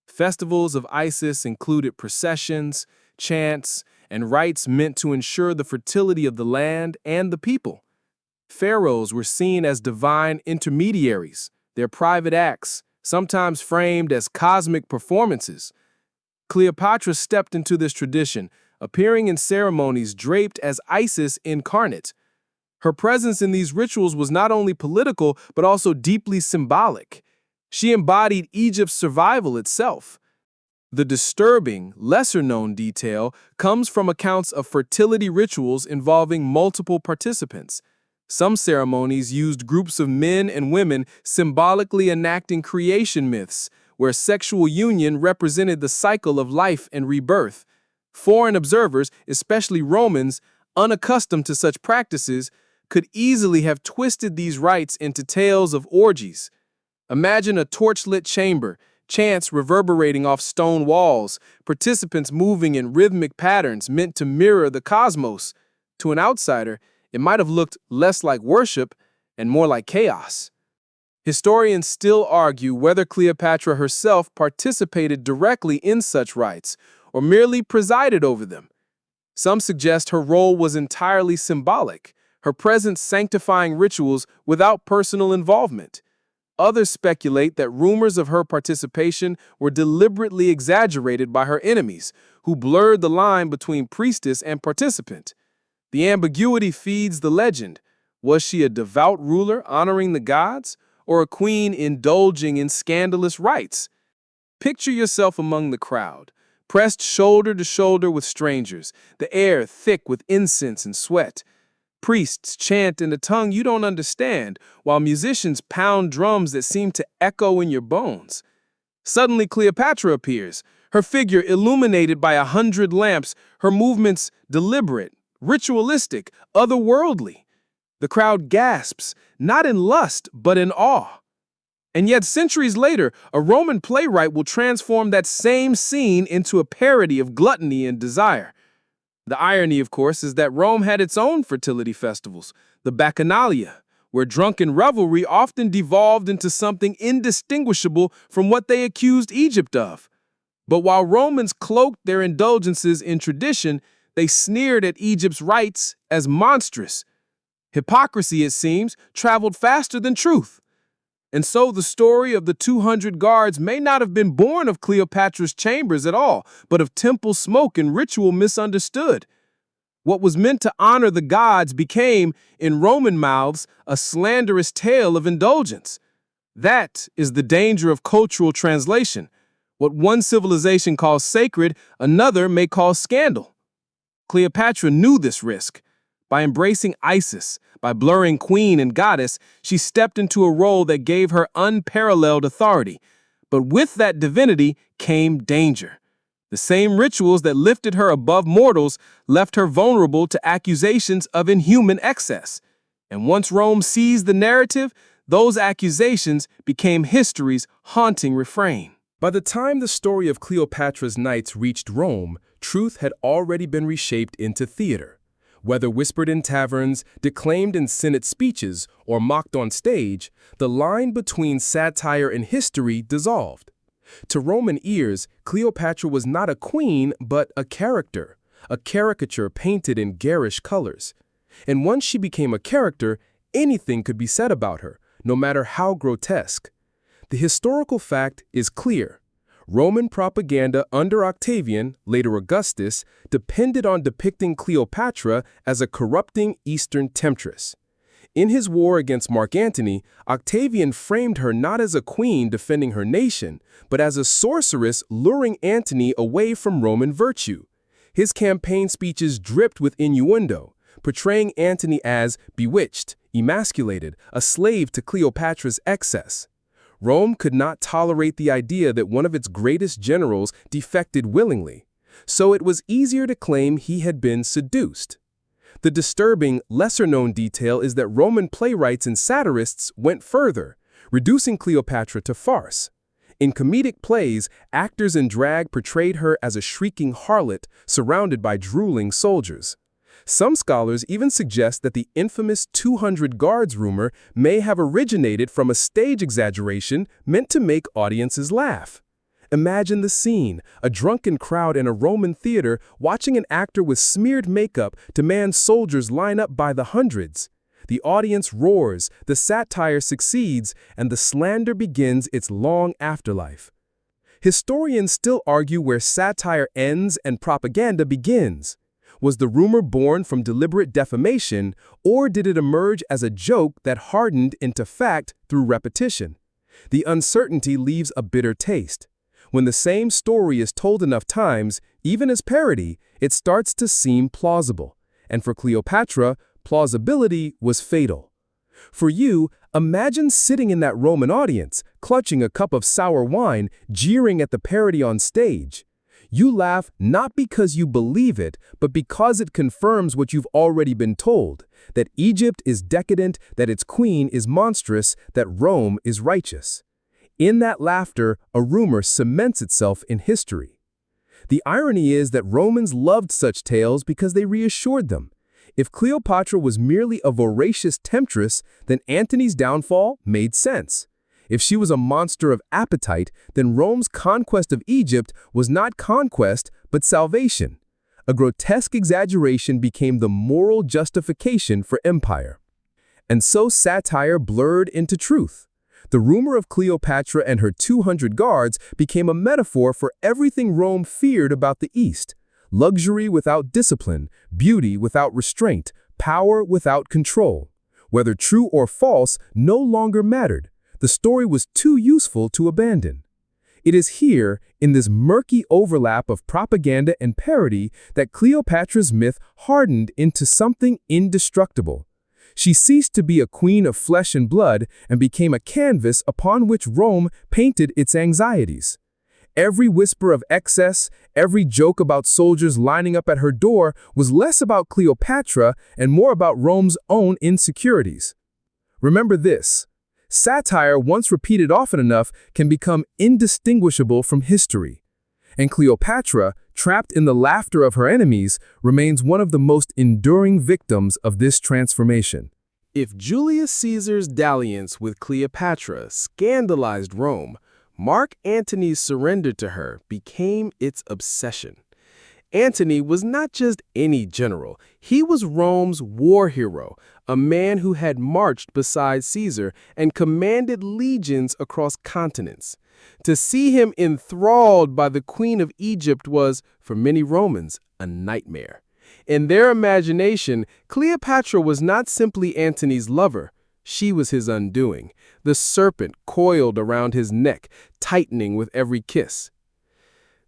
Festivals of Isis included processions, chants, and rites meant to ensure the fertility of the land and the people. Pharaohs were seen as divine intermediaries, their private acts, sometimes framed as cosmic performances. Cleopatra stepped into this tradition, appearing in ceremonies draped as Isis incarnate. Her presence in these rituals was not only political, but also deeply symbolic. She embodied Egypt's survival itself. The disturbing, lesser-known detail comes from accounts of fertility rituals involving multiple participants. Some ceremonies used groups of men and women symbolically enacting creation myths, where sexual union represented the cycle of life and rebirth. Foreign observers, especially Romans, unaccustomed to such practices, could easily have twisted these rites into tales of orgies. Imagine a torchlit chamber, chants reverberating off stone walls, participants moving in rhythmic patterns meant to mirror the cosmos. To an outsider, it might have looked less like worship and more like chaos. Historians still argue whether Cleopatra herself participated directly in such rites or merely presided over them. Some suggest her role was entirely symbolic, her presence sanctifying rituals without personal involvement. Others speculate that rumors of her participation were deliberately exaggerated by her enemies, who blurred the line between priestess and participant. The ambiguity feeds the legend. Was she a devout ruler honoring the gods, or a queen indulging in scandalous rites? Picture yourself among the crowd, pressed shoulder to shoulder with strangers, the air thick with incense and sweat. Priests chant in a tongue you don't understand, while musicians pound drums that seem to echo in your bones. Suddenly Cleopatra appears, her figure illuminated by 100 lamps, her movements deliberate, ritualistic, otherworldly. The crowd gasps, not in lust, but in awe. And yet, centuries later, a Roman playwright will transform that same scene into a parody of gluttony and desire. The irony, of course, is that Rome had its own fertility festivals, the Bacchanalia, where drunken revelry often devolved into something indistinguishable from what they accused Egypt of. But while Romans cloaked their indulgences in tradition, they sneered at Egypt's rites as monstrous. Hypocrisy, it seems, traveled faster than truth. And so the story of the 200 guards may not have been born of Cleopatra's chambers at all, but of temple smoke and ritual misunderstood. What was meant to honor the gods became, in Roman mouths, a slanderous tale of indulgence. That is the danger of cultural translation. What one civilization calls sacred, another may call scandal. Cleopatra knew this risk. By embracing Isis, by blurring queen and goddess, she stepped into a role that gave her unparalleled authority. But with that divinity came danger. The same rituals that lifted her above mortals left her vulnerable to accusations of inhuman excess. And once Rome seized the narrative, those accusations became history's haunting refrain. By the time the story of Cleopatra's Knights reached Rome, truth had already been reshaped into theater. Whether whispered in taverns, declaimed in Senate speeches, or mocked on stage, the line between satire and history dissolved. To Roman ears, Cleopatra was not a queen, but a caricature painted in garish colors. And once she became a character, anything could be said about her, no matter how grotesque. The historical fact is clear. Roman propaganda under Octavian, later Augustus, depended on depicting Cleopatra as a corrupting Eastern temptress. In his war against Mark Antony, Octavian framed her not as a queen defending her nation, but as a sorceress luring Antony away from Roman virtue. His campaign speeches dripped with innuendo, portraying Antony as bewitched, emasculated, a slave to Cleopatra's excess. Rome could not tolerate the idea that one of its greatest generals defected willingly, so it was easier to claim he had been seduced. The disturbing, lesser-known detail is that Roman playwrights and satirists went further, reducing Cleopatra to farce. In comedic plays, actors in drag portrayed her as a shrieking harlot surrounded by drooling soldiers. Some scholars even suggest that the infamous 200 guards rumor may have originated from a stage exaggeration meant to make audiences laugh. Imagine the scene, a drunken crowd in a Roman theater watching an actor with smeared makeup demand soldiers line up by the hundreds. The audience roars, the satire succeeds, and the slander begins its long afterlife. Historians still argue where satire ends and propaganda begins. Was the rumor born from deliberate defamation, or did it emerge as a joke that hardened into fact through repetition? The uncertainty leaves a bitter taste. When the same story is told enough times, even as parody, it starts to seem plausible. And for Cleopatra, plausibility was fatal. For you, imagine sitting in that Roman audience, clutching a cup of sour wine, jeering at the parody on stage. You laugh not because you believe it, but because it confirms what you've already been told, that Egypt is decadent, that its queen is monstrous, that Rome is righteous. In that laughter, a rumor cements itself in history. The irony is that Romans loved such tales because they reassured them. If Cleopatra was merely a voracious temptress, then Antony's downfall made sense. If she was a monster of appetite, then Rome's conquest of Egypt was not conquest, but salvation. A grotesque exaggeration became the moral justification for empire. And so satire blurred into truth. The rumor of Cleopatra and her 200 guards became a metaphor for everything Rome feared about the East: luxury without discipline, beauty without restraint, power without control. Whether true or false no longer mattered. The story was too useful to abandon. It is here, in this murky overlap of propaganda and parody, that Cleopatra's myth hardened into something indestructible. She ceased to be a queen of flesh and blood and became a canvas upon which Rome painted its anxieties. Every whisper of excess, every joke about soldiers lining up at her door was less about Cleopatra and more about Rome's own insecurities. Remember this: satire, once repeated often enough, can become indistinguishable from history. And Cleopatra, trapped in the laughter of her enemies, remains one of the most enduring victims of this transformation. If Julius Caesar's dalliance with Cleopatra scandalized Rome, Mark Antony's surrender to her became its obsession. Antony was not just any general. He was Rome's war hero, a man who had marched beside Caesar and commanded legions across continents. To see him enthralled by the Queen of Egypt was, for many Romans, a nightmare. In their imagination, Cleopatra was not simply Antony's lover. She was his undoing, the serpent coiled around his neck, tightening with every kiss.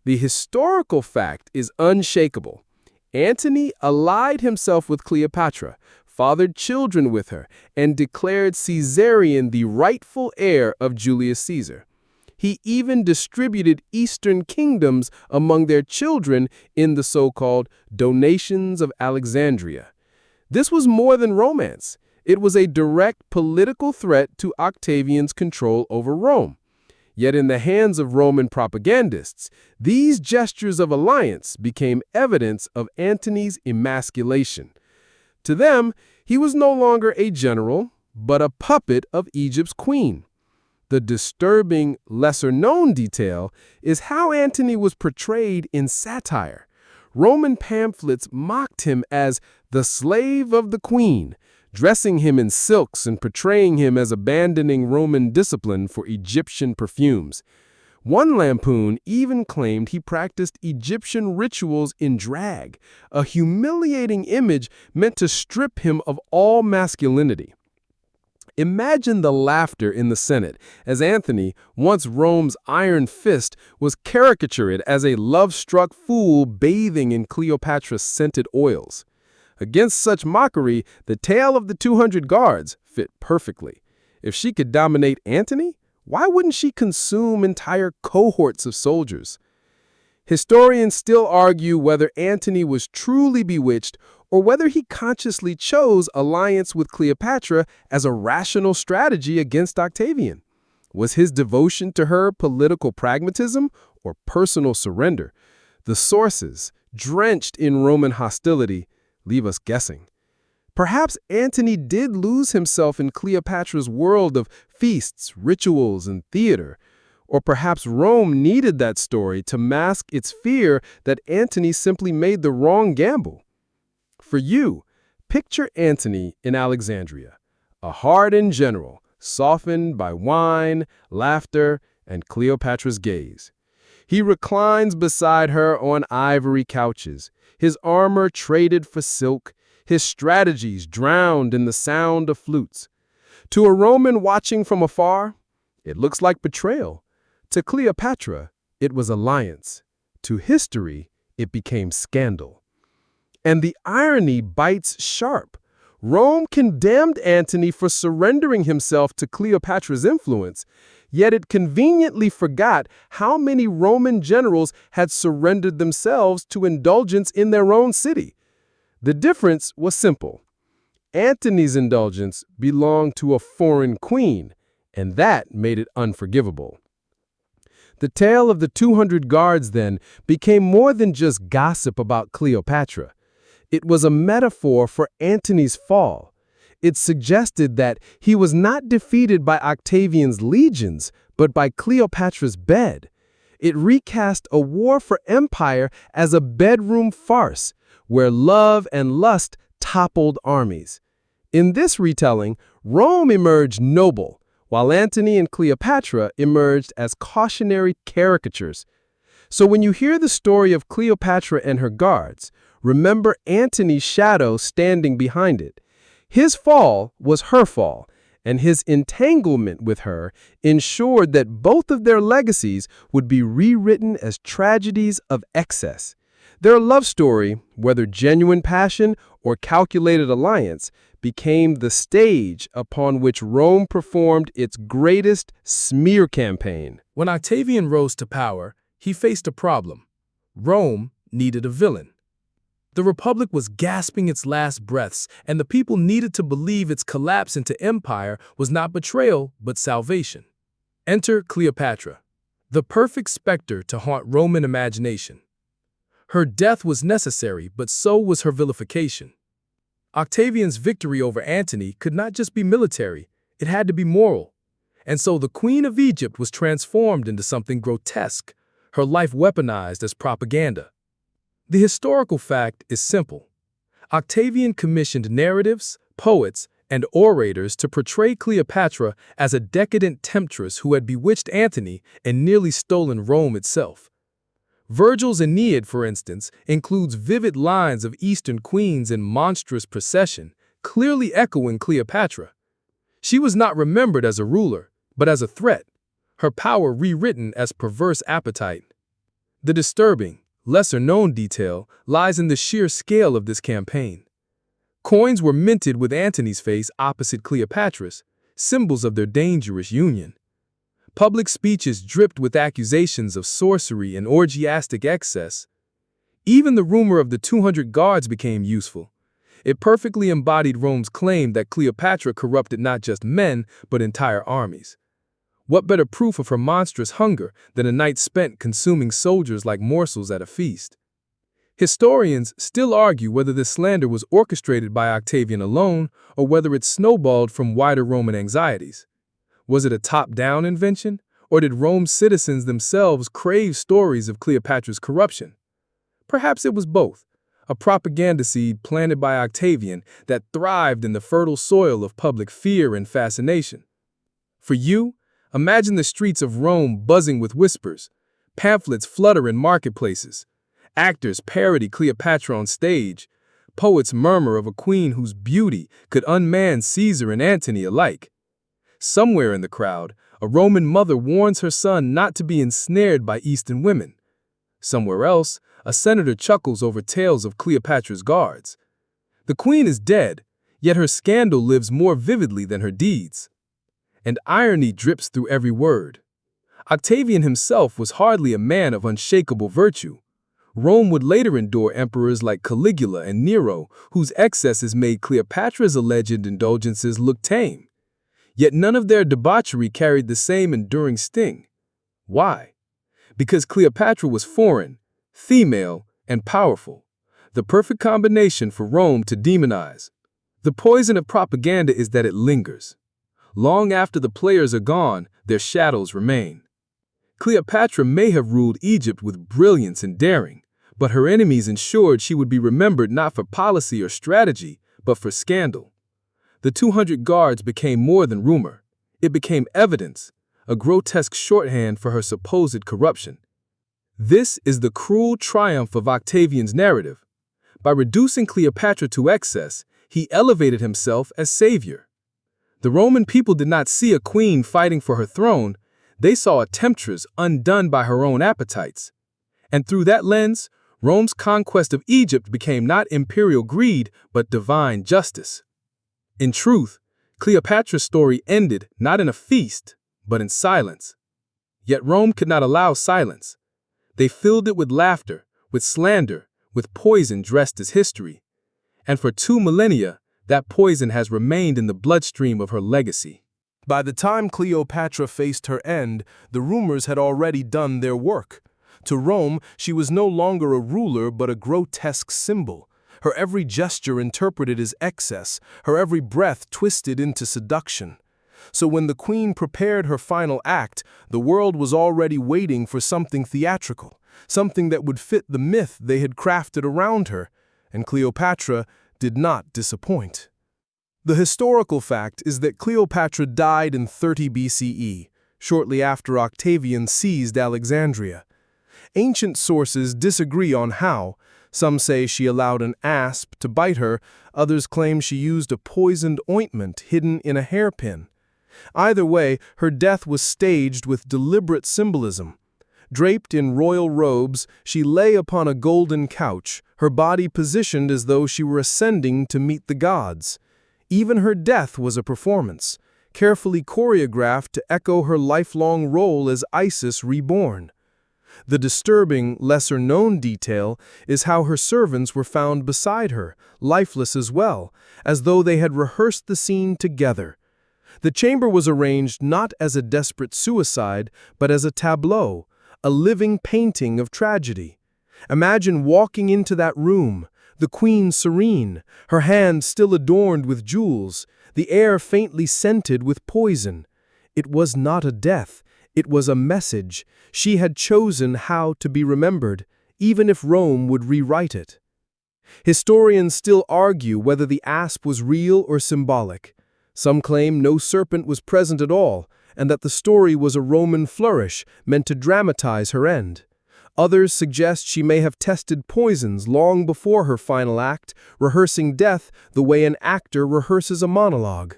The historical fact is unshakable. Antony allied himself with Cleopatra, fathered children with her, and declared Caesarion the rightful heir of Julius Caesar. He even distributed Eastern kingdoms among their children in the so-called donations of Alexandria. This was more than romance. It was a direct political threat to Octavian's control over Rome. Yet in the hands of Roman propagandists, these gestures of alliance became evidence of Antony's emasculation. To them, he was no longer a general, but a puppet of Egypt's queen. The disturbing, lesser-known detail is how Antony was portrayed in satire. Roman pamphlets mocked him as the slave of the queen, dressing him in silks and portraying him as abandoning Roman discipline for Egyptian perfumes. One lampoon even claimed he practiced Egyptian rituals in drag, a humiliating image meant to strip him of all masculinity. Imagine the laughter in the Senate as Antony, once Rome's iron fist, was caricatured as a love-struck fool bathing in Cleopatra's scented oils. Against such mockery, the tale of the 200 guards fit perfectly. If she could dominate Antony, why wouldn't she consume entire cohorts of soldiers? Historians still argue whether Antony was truly bewitched or whether he consciously chose alliance with Cleopatra as a rational strategy against Octavian. Was his devotion to her political pragmatism or personal surrender? The sources, drenched in Roman hostility, leave us guessing. Perhaps Antony did lose himself in Cleopatra's world of feasts, rituals, and theater. Or perhaps Rome needed that story to mask its fear that Antony simply made the wrong gamble. For you, picture Antony in Alexandria, a hardened general, softened by wine, laughter, and Cleopatra's gaze. He reclines beside her on ivory couches, his armor traded for silk, his strategies drowned in the sound of flutes. To a Roman watching from afar, it looks like betrayal. To Cleopatra, it was alliance. To history, it became scandal. And the irony bites sharp. Rome condemned Antony for surrendering himself to Cleopatra's influence, yet it conveniently forgot how many Roman generals had surrendered themselves to indulgence in their own city. The difference was simple. Antony's indulgence belonged to a foreign queen, and that made it unforgivable. The tale of the 200 guards, then, became more than just gossip about Cleopatra. It was a metaphor for Antony's fall. It suggested that he was not defeated by Octavian's legions, but by Cleopatra's bed. It recast a war for empire as a bedroom farce, where love and lust toppled armies. In this retelling, Rome emerged noble, while Antony and Cleopatra emerged as cautionary caricatures. So when you hear the story of Cleopatra and her guards, remember Antony's shadow standing behind it. His fall was her fall, and his entanglement with her ensured that both of their legacies would be rewritten as tragedies of excess. Their love story, whether genuine passion or calculated alliance, became the stage upon which Rome performed its greatest smear campaign. When Octavian rose to power, he faced a problem. Rome needed a villain. The Republic was gasping its last breaths, and the people needed to believe its collapse into empire was not betrayal, but salvation. Enter Cleopatra, the perfect specter to haunt Roman imagination. Her death was necessary, but so was her vilification. Octavian's victory over Antony could not just be military, it had to be moral. And so the Queen of Egypt was transformed into something grotesque, her life weaponized as propaganda. The historical fact is simple. Octavian commissioned narratives, poets, and orators to portray Cleopatra as a decadent temptress who had bewitched Antony and nearly stolen Rome itself. Virgil's Aeneid, for instance, includes vivid lines of Eastern queens in monstrous procession, clearly echoing Cleopatra. She was not remembered as a ruler, but as a threat, her power rewritten as perverse appetite. The disturbing, lesser-known detail lies in the sheer scale of this campaign. Coins were minted with Antony's face opposite Cleopatra's, symbols of their dangerous union. Public speeches dripped with accusations of sorcery and orgiastic excess. Even the rumor of the 200 guards became useful. It perfectly embodied Rome's claim that Cleopatra corrupted not just men, but entire armies. What better proof of her monstrous hunger than a night spent consuming soldiers like morsels at a feast? Historians still argue whether this slander was orchestrated by Octavian alone or whether it snowballed from wider Roman anxieties. Was it a top-down invention, or did Rome's citizens themselves crave stories of Cleopatra's corruption? Perhaps it was both, a propaganda seed planted by Octavian that thrived in the fertile soil of public fear and fascination. For you, imagine the streets of Rome buzzing with whispers, pamphlets flutter in marketplaces, actors parody Cleopatra on stage, poets murmur of a queen whose beauty could unman Caesar and Antony alike. Somewhere in the crowd, a Roman mother warns her son not to be ensnared by Eastern women. Somewhere else, a senator chuckles over tales of Cleopatra's guards. The queen is dead, yet her scandal lives more vividly than her deeds. And irony drips through every word. Octavian himself was hardly a man of unshakable virtue. Rome would later endure emperors like Caligula and Nero, whose excesses made Cleopatra's alleged indulgences look tame. Yet none of their debauchery carried the same enduring sting. Why? Because Cleopatra was foreign, female, and powerful, the perfect combination for Rome to demonize. The poison of propaganda is that it lingers. Long after the players are gone, their shadows remain. Cleopatra may have ruled Egypt with brilliance and daring, but her enemies ensured she would be remembered not for policy or strategy, but for scandal. The 200 guards became more than rumor. It became evidence, a grotesque shorthand for her supposed corruption. This is the cruel triumph of Octavian's narrative. By reducing Cleopatra to excess, he elevated himself as savior. The Roman people did not see a queen fighting for her throne, they saw a temptress undone by her own appetites. And through that lens, Rome's conquest of Egypt became not imperial greed, but divine justice. In truth, Cleopatra's story ended not in a feast, but in silence. Yet Rome could not allow silence. They filled it with laughter, with slander, with poison dressed as history. And for 2 millennia, that poison has remained in the bloodstream of her legacy. By the time Cleopatra faced her end, the rumors had already done their work. To Rome, she was no longer a ruler but a grotesque symbol. Her every gesture interpreted as excess, her every breath twisted into seduction. So when the queen prepared her final act, the world was already waiting for something theatrical, something that would fit the myth they had crafted around her, and Cleopatra did not disappoint. The historical fact is that Cleopatra died in 30 BCE, shortly after Octavian seized Alexandria. Ancient sources disagree on how. Some say she allowed an asp to bite her, others claim she used a poisoned ointment hidden in a hairpin. Either way, her death was staged with deliberate symbolism. Draped in royal robes, she lay upon a golden couch, her body positioned as though she were ascending to meet the gods. Even her death was a performance, carefully choreographed to echo her lifelong role as Isis reborn. The disturbing, lesser-known detail is how her servants were found beside her, lifeless as well, as though they had rehearsed the scene together. The chamber was arranged not as a desperate suicide, but as a tableau, a living painting of tragedy. Imagine walking into that room, the queen serene, her hand still adorned with jewels, the air faintly scented with poison. It was not a death, it was a message. She had chosen how to be remembered, even if Rome would rewrite it. Historians still argue whether the asp was real or symbolic. Some claim no serpent was present at all, and that the story was a Roman flourish meant to dramatize her end. Others suggest she may have tested poisons long before her final act, rehearsing death the way an actor rehearses a monologue.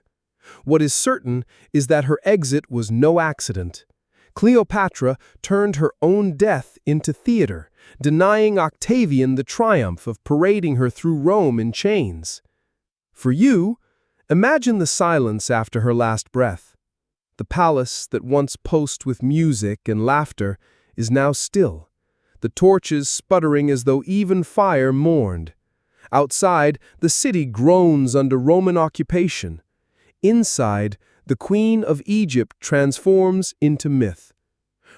What is certain is that her exit was no accident. Cleopatra turned her own death into theater, denying Octavian the triumph of parading her through Rome in chains. For you, imagine the silence after her last breath. The palace that once pulsed with music and laughter is now still, the torches sputtering as though even fire mourned. Outside, the city groans under Roman occupation. Inside, the Queen of Egypt transforms into myth.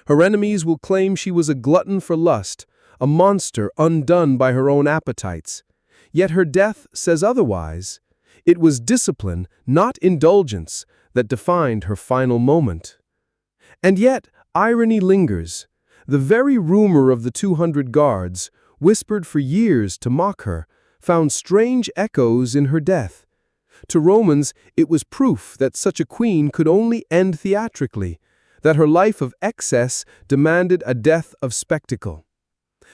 Her enemies will claim she was a glutton for lust, a monster undone by her own appetites. Yet her death says otherwise. It was discipline, not indulgence, that defined her final moment. And yet, irony lingers. The very rumor of the 200 guards, whispered for years to mock her, found strange echoes in her death. To Romans, it was proof that such a queen could only end theatrically, that her life of excess demanded a death of spectacle.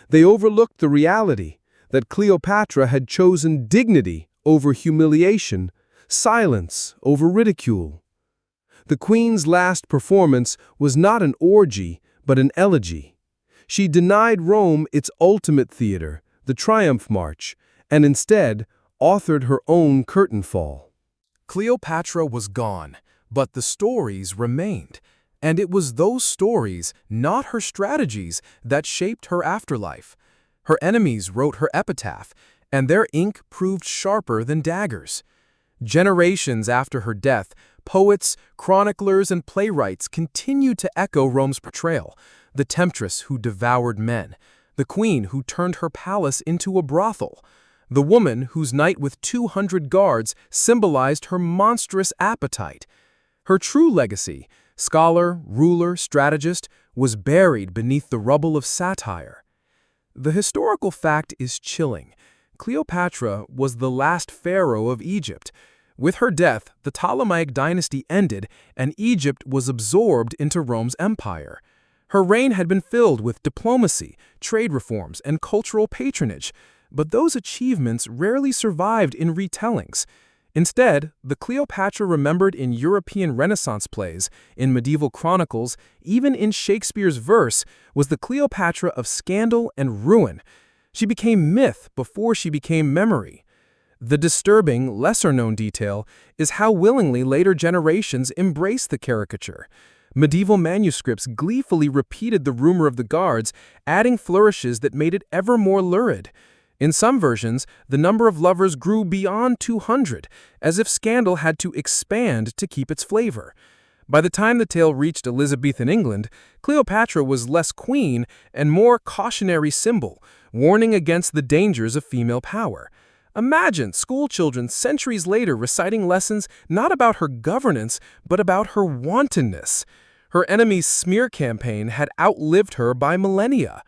They overlooked the reality that Cleopatra had chosen dignity over humiliation, silence over ridicule. The queen's last performance was not an orgy, but an elegy. She denied Rome its ultimate theater, the Triumph March, and instead authored her own curtain fall. Cleopatra was gone, but the stories remained. And it was those stories, not her strategies, that shaped her afterlife. Her enemies wrote her epitaph, and their ink proved sharper than daggers. Generations after her death, poets, chroniclers, and playwrights continued to echo Rome's portrayal: the temptress who devoured men, the queen who turned her palace into a brothel, the woman whose night with 200 guards symbolized her monstrous appetite. Her true legacy, scholar, ruler, strategist, was buried beneath the rubble of satire. The historical fact is chilling. Cleopatra was the last pharaoh of Egypt. With her death, the Ptolemaic dynasty ended, and Egypt was absorbed into Rome's empire. Her reign had been filled with diplomacy, trade reforms, and cultural patronage, but those achievements rarely survived in retellings. Instead, the Cleopatra remembered in European Renaissance plays, in medieval chronicles, even in Shakespeare's verse, was the Cleopatra of scandal and ruin. She became myth before she became memory. The disturbing, lesser-known detail is how willingly later generations embraced the caricature. Medieval manuscripts gleefully repeated the rumor of the guards, adding flourishes that made it ever more lurid. In some versions, the number of lovers grew beyond 200, as if scandal had to expand to keep its flavor. By the time the tale reached Elizabethan England, Cleopatra was less queen and more cautionary symbol, warning against the dangers of female power. Imagine schoolchildren centuries later reciting lessons not about her governance, but about her wantonness. Her enemy's smear campaign had outlived her by millennia.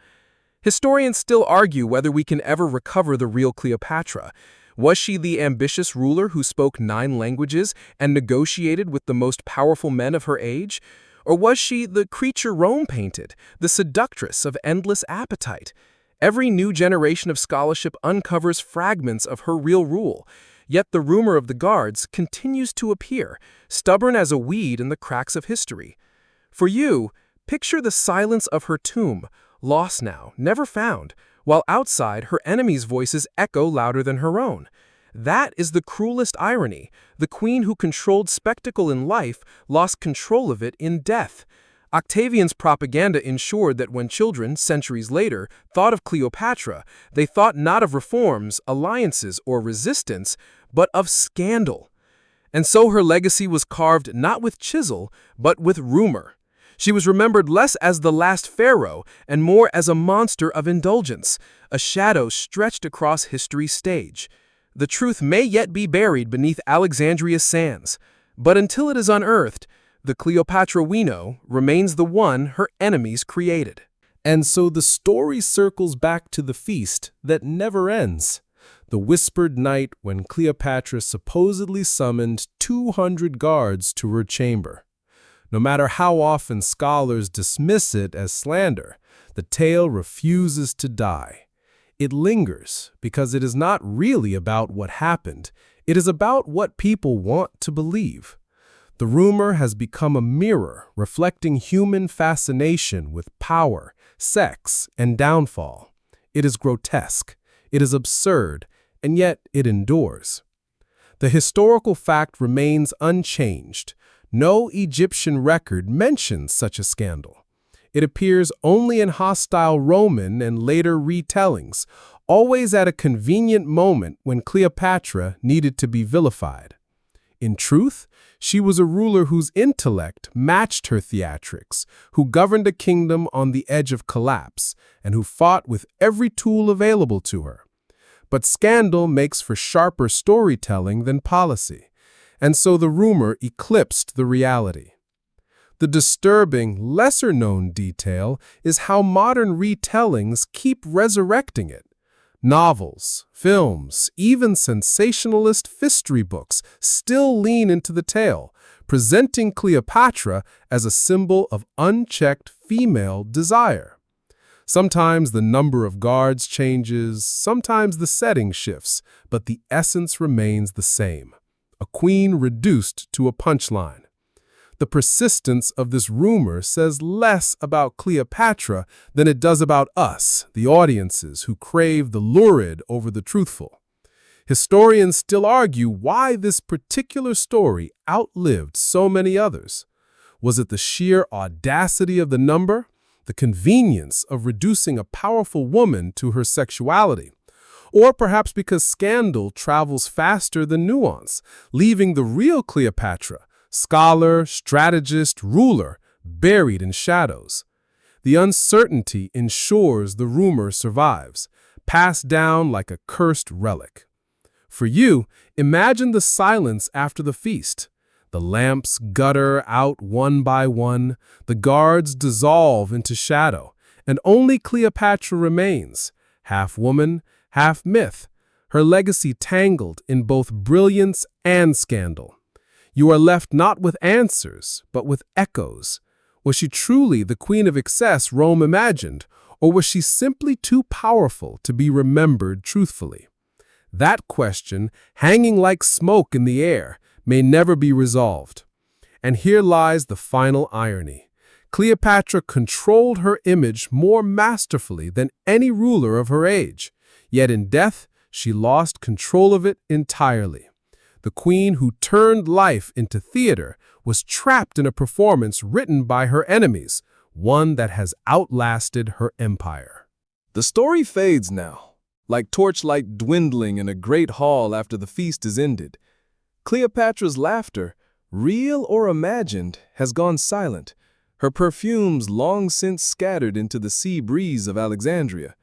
Historians still argue whether we can ever recover the real Cleopatra. Was she the ambitious ruler who spoke 9 languages and negotiated with the most powerful men of her age? Or was she the creature Rome painted, the seductress of endless appetite? Every new generation of scholarship uncovers fragments of her real rule, yet the rumor of the guards continues to appear, stubborn as a weed in the cracks of history. For you, picture the silence of her tomb, lost now, never found, while outside her enemies' voices echo louder than her own. That is the cruelest irony. The queen who controlled spectacle in life lost control of it in death. Octavian's propaganda ensured that when children, centuries later, thought of Cleopatra, they thought not of reforms, alliances, or resistance, but of scandal. And so her legacy was carved not with chisel, but with rumor. She was remembered less as the last pharaoh and more as a monster of indulgence, a shadow stretched across history's stage. The truth may yet be buried beneath Alexandria's sands, but until it is unearthed, the Cleopatra we know remains the one her enemies created. And so the story circles back to the feast that never ends. The whispered night when Cleopatra supposedly summoned 200 guards to her chamber. No matter how often scholars dismiss it as slander, the tale refuses to die. It lingers because it is not really about what happened. It is about what people want to believe. The rumor has become a mirror reflecting human fascination with power, sex, and downfall. It is grotesque, it is absurd, and yet it endures. The historical fact remains unchanged. No Egyptian record mentions such a scandal. It appears only in hostile Roman and later retellings, always at a convenient moment when Cleopatra needed to be vilified. In truth, she was a ruler whose intellect matched her theatrics, who governed a kingdom on the edge of collapse, and who fought with every tool available to her. But scandal makes for sharper storytelling than policy, and so the rumor eclipsed the reality. The disturbing, lesser-known detail is how modern retellings keep resurrecting it. Novels, films, even sensationalist history books still lean into the tale, presenting Cleopatra as a symbol of unchecked female desire. Sometimes the number of guards changes, sometimes the setting shifts, but the essence remains the same. A queen reduced to a punchline. The persistence of this rumor says less about Cleopatra than it does about us, the audiences who crave the lurid over the truthful. Historians still argue why this particular story outlived so many others. Was it the sheer audacity of the number, the convenience of reducing a powerful woman to her sexuality? Or perhaps because scandal travels faster than nuance, leaving the real Cleopatra, scholar, strategist, ruler, buried in shadows. The uncertainty ensures the rumor survives, passed down like a cursed relic. For you, imagine the silence after the feast. The lamps gutter out one by one, the guards dissolve into shadow, and only Cleopatra remains, half woman, half myth, her legacy tangled in both brilliance and scandal. You are left not with answers, but with echoes. Was she truly the queen of excess Rome imagined, or was she simply too powerful to be remembered truthfully? That question, hanging like smoke in the air, may never be resolved. And here lies the final irony. Cleopatra controlled her image more masterfully than any ruler of her age, yet in death she lost control of it entirely. The queen who turned life into theater was trapped in a performance written by her enemies, one that has outlasted her empire. The story fades now, like torchlight dwindling in a great hall after the feast is ended. Cleopatra's laughter, real or imagined, has gone silent, her perfumes long since scattered into the sea breeze of Alexandria.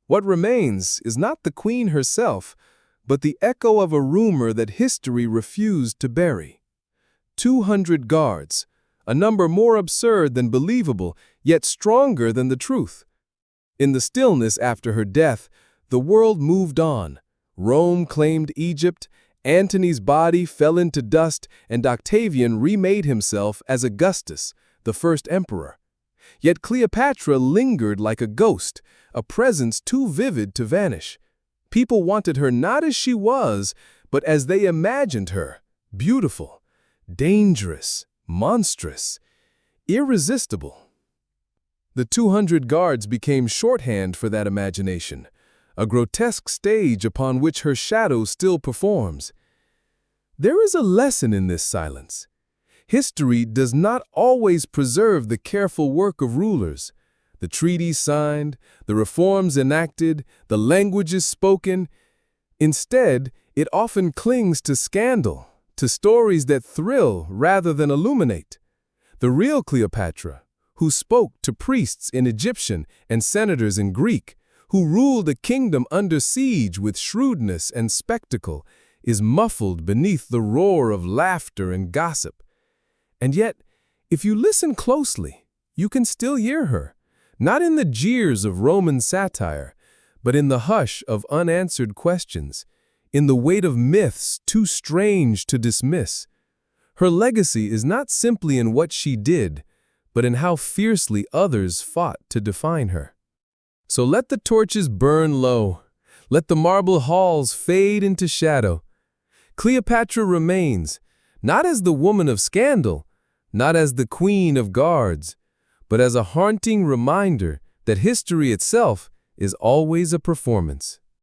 What remains is not the queen herself, but the echo of a rumor that history refused to bury. 200 guards, a number more absurd than believable, yet stronger than the truth. In the stillness after her death, the world moved on. Rome claimed Egypt, Antony's body fell into dust, and Octavian remade himself as Augustus, the first emperor. Yet Cleopatra lingered like a ghost, a presence too vivid to vanish. People wanted her not as she was, but as they imagined her, beautiful, dangerous, monstrous, irresistible. The 200 guards became shorthand for that imagination, a grotesque stage upon which her shadow still performs. There is a lesson in this silence. History does not always preserve the careful work of rulers, the treaties signed, the reforms enacted, the languages spoken. Instead, it often clings to scandal, to stories that thrill rather than illuminate. The real Cleopatra, who spoke to priests in Egyptian and senators in Greek, who ruled a kingdom under siege with shrewdness and spectacle, is muffled beneath the roar of laughter and gossip. And yet, if you listen closely, you can still hear her, not in the jeers of Roman satire, but in the hush of unanswered questions, in the weight of myths too strange to dismiss. Her legacy is not simply in what she did, but in how fiercely others fought to define her. So let the torches burn low, let the marble halls fade into shadow. Cleopatra remains, not as the woman of scandal, not as the queen of guards, but as a haunting reminder that history itself is always a performance.